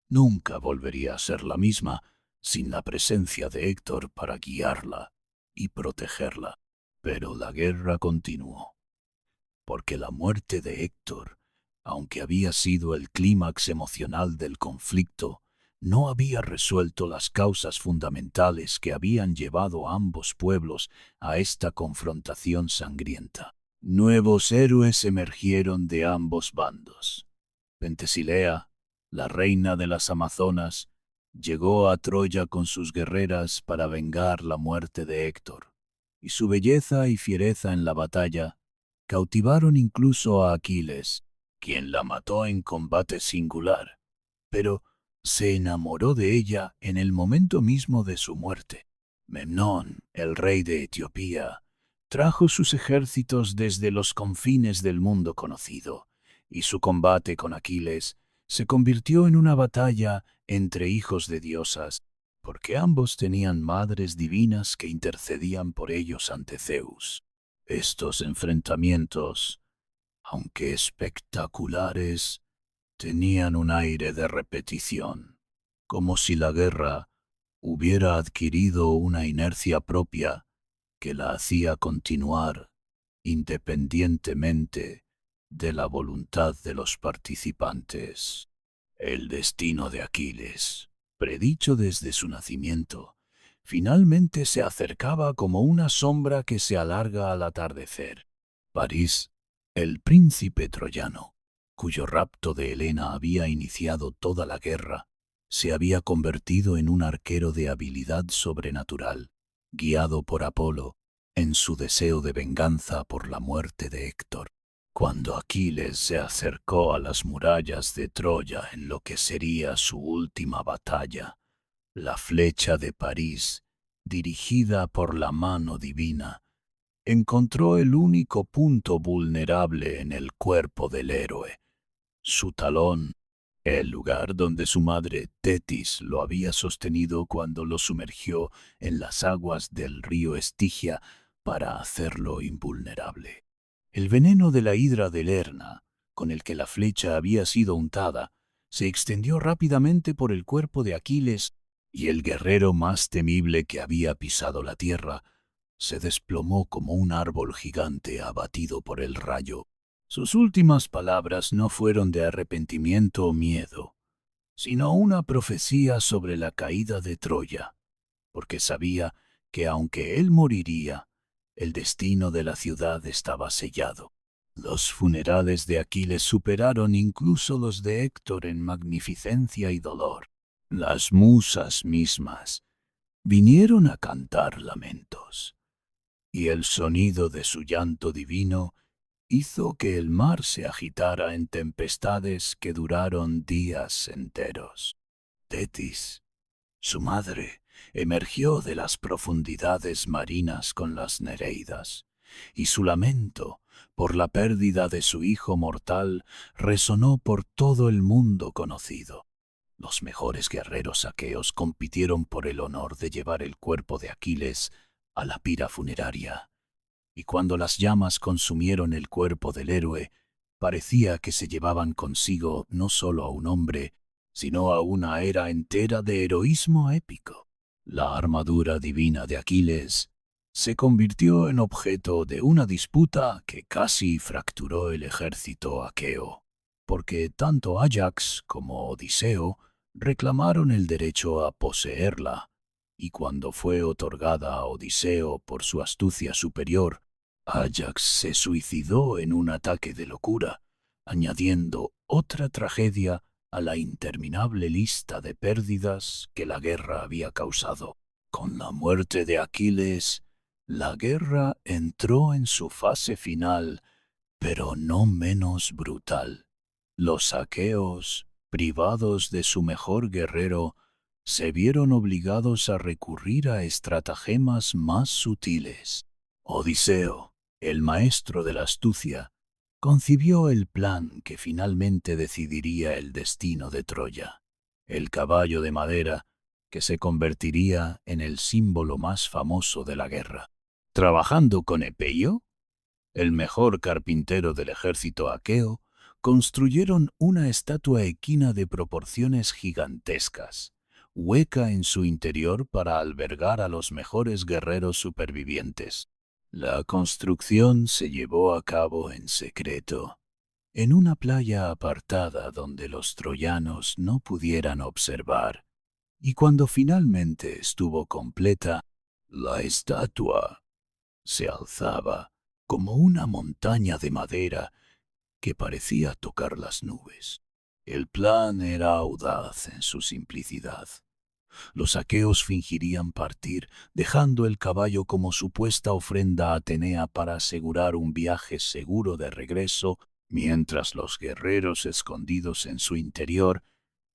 nunca volvería a ser la misma sin la presencia de Héctor para guiarla y protegerla. Pero la guerra continuó, porque la muerte de Héctor, aunque había sido el clímax emocional del conflicto, no había resuelto las causas fundamentales que habían llevado a ambos pueblos a esta confrontación sangrienta. Nuevos héroes emergieron de ambos bandos. Pentesilea, la reina de las Amazonas, llegó a Troya con sus guerreras para vengar la muerte de Héctor, y su belleza y fiereza en la batalla cautivaron incluso a Aquiles, quien la mató en combate singular, pero se enamoró de ella en el momento mismo de su muerte. Memnón, el rey de Etiopía, trajo sus ejércitos desde los confines del mundo conocido, y su combate con Aquiles se convirtió en una batalla entre hijos de diosas, porque ambos tenían madres divinas que intercedían por ellos ante Zeus. Estos enfrentamientos, aunque espectaculares, tenían un aire de repetición, como si la guerra hubiera adquirido una inercia propia que la hacía continuar independientemente de la voluntad de los participantes. El destino de Aquiles, predicho desde su nacimiento, finalmente se acercaba como una sombra que se alarga al atardecer. París, el príncipe troyano, cuyo rapto de Helena había iniciado toda la guerra, se había convertido en un arquero de habilidad sobrenatural, guiado por Apolo en su deseo de venganza por la muerte de Héctor. Cuando Aquiles se acercó a las murallas de Troya en lo que sería su última batalla, la flecha de París, dirigida por la mano divina, encontró el único punto vulnerable en el cuerpo del héroe, su talón, el lugar donde su madre Tetis lo había sostenido cuando lo sumergió en las aguas del río Estigia para hacerlo invulnerable. El veneno de la hidra de Lerna, con el que la flecha había sido untada, se extendió rápidamente por el cuerpo de Aquiles, y el guerrero más temible que había pisado la tierra se desplomó como un árbol gigante abatido por el rayo. Sus últimas palabras no fueron de arrepentimiento o miedo, sino una profecía sobre la caída de Troya, porque sabía que aunque él moriría, el destino de la ciudad estaba sellado. Los funerales de Aquiles superaron incluso los de Héctor en magnificencia y dolor. Las musas mismas vinieron a cantar lamentos, y el sonido de su llanto divino hizo que el mar se agitara en tempestades que duraron días enteros. Tetis, su madre, emergió de las profundidades marinas con las Nereidas, y su lamento por la pérdida de su hijo mortal resonó por todo el mundo conocido. Los mejores guerreros aqueos compitieron por el honor de llevar el cuerpo de Aquiles a la pira funeraria, y cuando las llamas consumieron el cuerpo del héroe, parecía que se llevaban consigo no solo a un hombre, sino a una era entera de heroísmo épico. La armadura divina de Aquiles se convirtió en objeto de una disputa que casi fracturó el ejército aqueo, porque tanto Áyax como Odiseo reclamaron el derecho a poseerla, y cuando fue otorgada a Odiseo por su astucia superior, Áyax se suicidó en un ataque de locura, añadiendo otra tragedia a la interminable lista de pérdidas que la guerra había causado. Con la muerte de Aquiles, la guerra entró en su fase final, pero no menos brutal. Los aqueos, privados de su mejor guerrero, se vieron obligados a recurrir a estratagemas más sutiles. Odiseo, el maestro de la astucia, concibió el plan que finalmente decidiría el destino de Troya, el caballo de madera que se convertiría en el símbolo más famoso de la guerra. Trabajando con Epeio, el mejor carpintero del ejército aqueo, construyeron una estatua equina de proporciones gigantescas, hueca en su interior para albergar a los mejores guerreros supervivientes. La construcción se llevó a cabo en secreto, en una playa apartada donde los troyanos no pudieran observar, y cuando finalmente estuvo completa, la estatua se alzaba como una montaña de madera que parecía tocar las nubes. El plan era audaz en su simplicidad. Los aqueos fingirían partir, dejando el caballo como supuesta ofrenda a Atenea para asegurar un viaje seguro de regreso, mientras los guerreros escondidos en su interior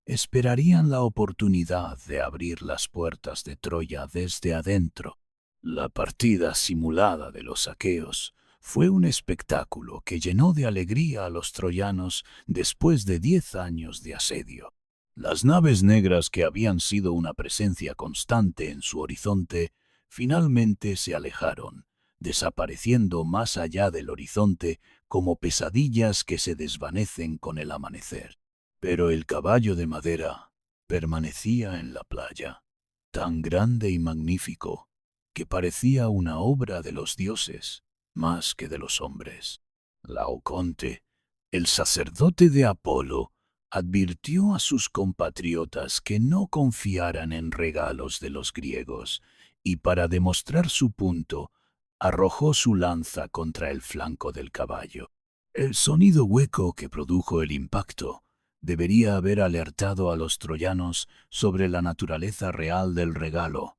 esperarían la oportunidad de abrir las puertas de Troya desde adentro. La partida simulada de los aqueos fue un espectáculo que llenó de alegría a los troyanos después de 10 años de asedio. Las naves negras que habían sido una presencia constante en su horizonte finalmente se alejaron, desapareciendo más allá del horizonte como pesadillas que se desvanecen con el amanecer. Pero el caballo de madera permanecía en la playa, tan grande y magnífico que parecía una obra de los dioses más que de los hombres. Laoconte, el sacerdote de Apolo, advirtió a sus compatriotas que no confiaran en regalos de los griegos, y para demostrar su punto, arrojó su lanza contra el flanco del caballo. El sonido hueco que produjo el impacto debería haber alertado a los troyanos sobre la naturaleza real del regalo,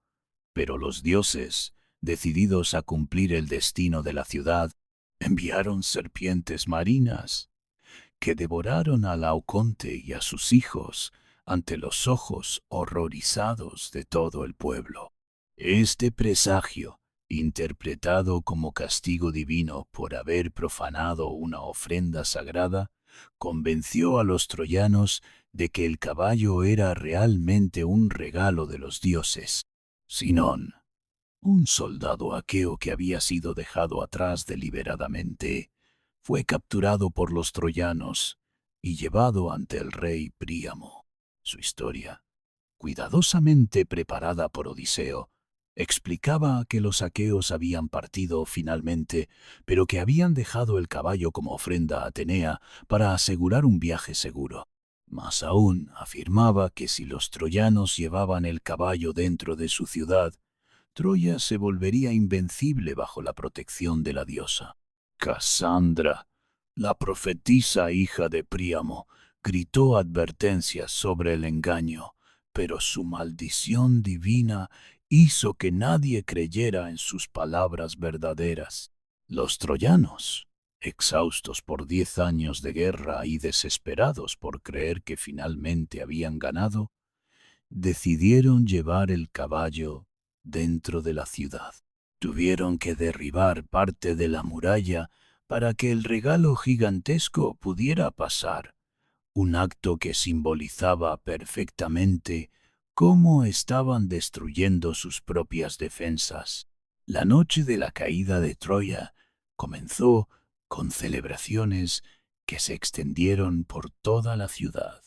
pero los dioses, decididos a cumplir el destino de la ciudad, enviaron serpientes marinas que devoraron a Laoconte y a sus hijos ante los ojos horrorizados de todo el pueblo. Este presagio, interpretado como castigo divino por haber profanado una ofrenda sagrada, convenció a los troyanos de que el caballo era realmente un regalo de los dioses. Sinón, un soldado aqueo que había sido dejado atrás deliberadamente, fue capturado por los troyanos y llevado ante el rey Príamo. Su historia, cuidadosamente preparada por Odiseo, explicaba que los aqueos habían partido finalmente, pero que habían dejado el caballo como ofrenda a Atenea para asegurar un viaje seguro. Más aún, afirmaba que si los troyanos llevaban el caballo dentro de su ciudad, Troya se volvería invencible bajo la protección de la diosa. Casandra, la profetisa hija de Príamo, gritó advertencias sobre el engaño, pero su maldición divina hizo que nadie creyera en sus palabras verdaderas. Los troyanos, exhaustos por 10 años de guerra y desesperados por creer que finalmente habían ganado, decidieron llevar el caballo dentro de la ciudad. Tuvieron que derribar parte de la muralla para que el regalo gigantesco pudiera pasar, un acto que simbolizaba perfectamente cómo estaban destruyendo sus propias defensas. La noche de la caída de Troya comenzó con celebraciones que se extendieron por toda la ciudad.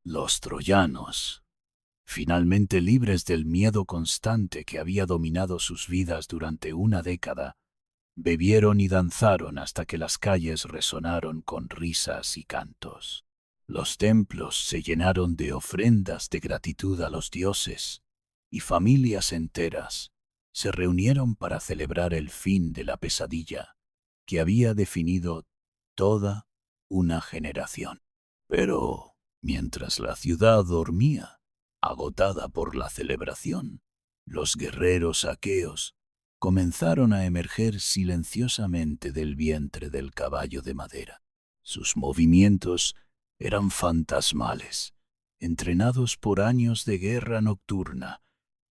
Los troyanos, finalmente libres del miedo constante que había dominado sus vidas durante una década, bebieron y danzaron hasta que las calles resonaron con risas y cantos. Los templos se llenaron de ofrendas de gratitud a los dioses, y familias enteras se reunieron para celebrar el fin de la pesadilla que había definido toda una generación. Pero, mientras la ciudad dormía, agotada por la celebración, los guerreros aqueos comenzaron a emerger silenciosamente del vientre del caballo de madera. Sus movimientos eran fantasmales, entrenados por años de guerra nocturna,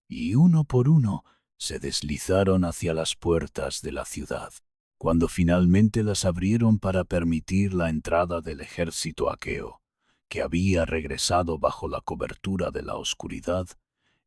y uno por uno se deslizaron hacia las puertas de la ciudad. Cuando finalmente las abrieron para permitir la entrada del ejército aqueo, que había regresado bajo la cobertura de la oscuridad,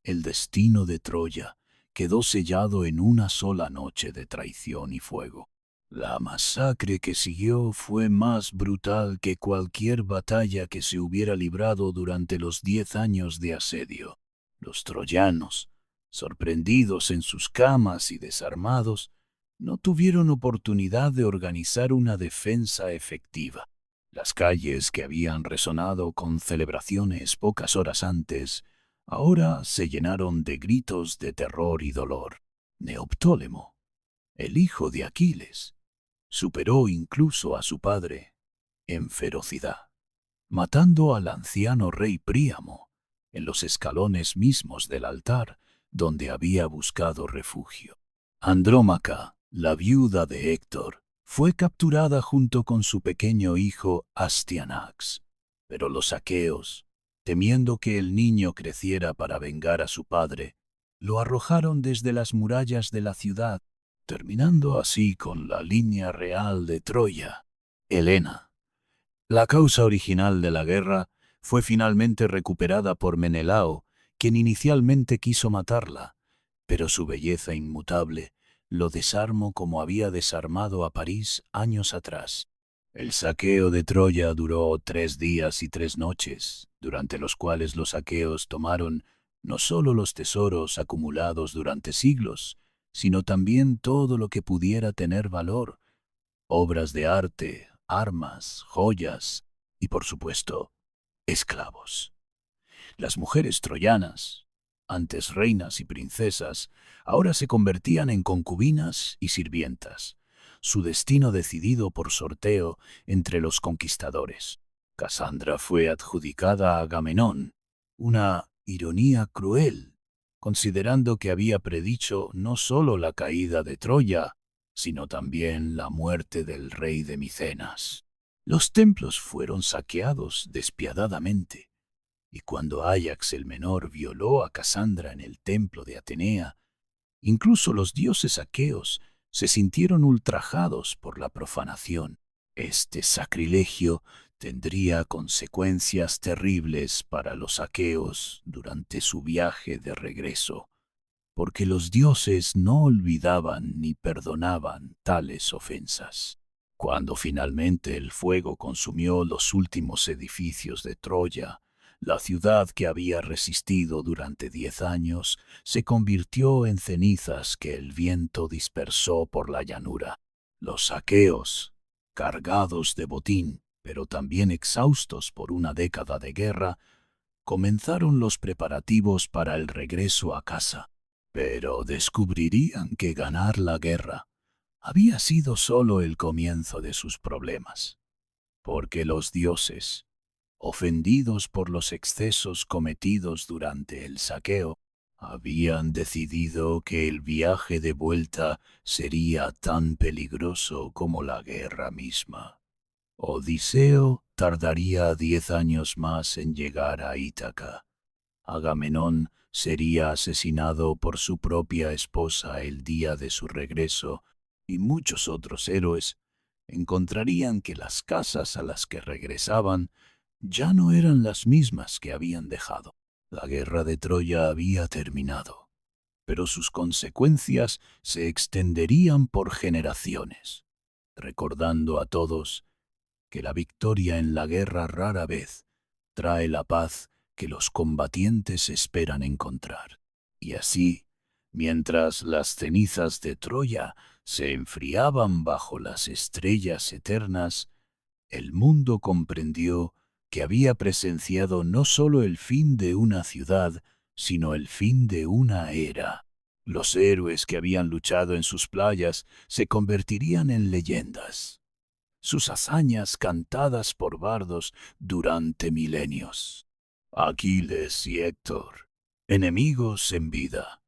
el destino de Troya quedó sellado en una sola noche de traición y fuego. La masacre que siguió fue más brutal que cualquier batalla que se hubiera librado durante los 10 años de asedio. Los troyanos, sorprendidos en sus camas y desarmados, no tuvieron oportunidad de organizar una defensa efectiva. Las calles que habían resonado con celebraciones pocas horas antes, ahora se llenaron de gritos de terror y dolor. Neoptólemo, el hijo de Aquiles, superó incluso a su padre en ferocidad, matando al anciano rey Príamo en los escalones mismos del altar donde había buscado refugio. Andrómaca, la viuda de Héctor, fue capturada junto con su pequeño hijo Astyanax, pero los aqueos, temiendo que el niño creciera para vengar a su padre, lo arrojaron desde las murallas de la ciudad, terminando así con la línea real de Troya. Helena. La causa original de la guerra fue finalmente recuperada por Menelao, quien inicialmente quiso matarla, pero su belleza inmutable lo desarmó como había desarmado a París años atrás. El saqueo de Troya duró 3 días y 3 noches, durante los cuales los aqueos tomaron no solo los tesoros acumulados durante siglos, sino también todo lo que pudiera tener valor, obras de arte, armas, joyas y, por supuesto, esclavos. Las mujeres troyanas, antes reinas y princesas, ahora se convertían en concubinas y sirvientas, su destino decidido por sorteo entre los conquistadores. Casandra fue adjudicada a Agamenón, una ironía cruel, considerando que había predicho no solo la caída de Troya, sino también la muerte del rey de Micenas. Los templos fueron saqueados despiadadamente, y cuando Áyax el Menor violó a Casandra en el templo de Atenea, incluso los dioses aqueos se sintieron ultrajados por la profanación. Este sacrilegio tendría consecuencias terribles para los aqueos durante su viaje de regreso, porque los dioses no olvidaban ni perdonaban tales ofensas. Cuando finalmente el fuego consumió los últimos edificios de Troya, la ciudad que había resistido durante 10 años se convirtió en cenizas que el viento dispersó por la llanura. Los aqueos, cargados de botín, pero también exhaustos por una década de guerra, comenzaron los preparativos para el regreso a casa. Pero descubrirían que ganar la guerra había sido solo el comienzo de sus problemas, porque los dioses, ofendidos por los excesos cometidos durante el saqueo, habían decidido que el viaje de vuelta sería tan peligroso como la guerra misma. Odiseo tardaría 10 años más en llegar a Ítaca. Agamenón sería asesinado por su propia esposa el día de su regreso, y muchos otros héroes encontrarían que las casas a las que regresaban ya no eran las mismas que habían dejado. La guerra de Troya había terminado, pero sus consecuencias se extenderían por generaciones, recordando a todos que la victoria en la guerra rara vez trae la paz que los combatientes esperan encontrar. Y así, mientras las cenizas de Troya se enfriaban bajo las estrellas eternas, el mundo comprendió que había presenciado no solo el fin de una ciudad, sino el fin de una era. Los héroes que habían luchado en sus playas se convertirían en leyendas, sus hazañas cantadas por bardos durante milenios. Aquiles y Héctor, enemigos en vida,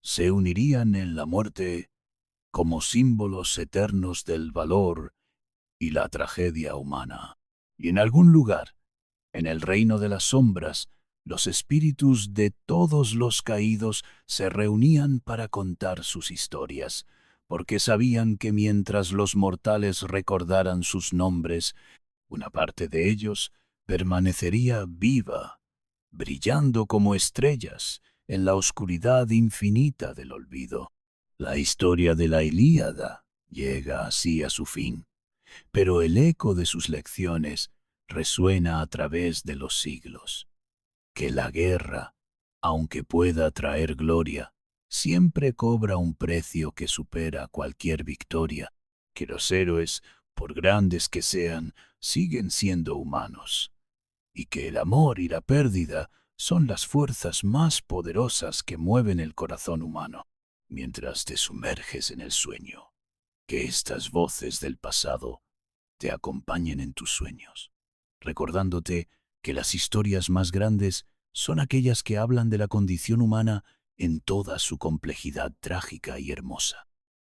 se unirían en la muerte como símbolos eternos del valor y la tragedia humana. Y en algún lugar, en el reino de las sombras, los espíritus de todos los caídos se reunían para contar sus historias, porque sabían que mientras los mortales recordaran sus nombres, una parte de ellos permanecería viva, brillando como estrellas en la oscuridad infinita del olvido. La historia de la Ilíada llega así a su fin, pero el eco de sus lecciones resuena a través de los siglos. Que la guerra, aunque pueda traer gloria, siempre cobra un precio que supera cualquier victoria, que los héroes, por grandes que sean, siguen siendo humanos, y que el amor y la pérdida son las fuerzas más poderosas que mueven el corazón humano. Mientras te sumerges en el sueño, que estas voces del pasado te acompañen en tus sueños, recordándote que las historias más grandes son aquellas que hablan de la condición humana en toda su complejidad trágica y hermosa.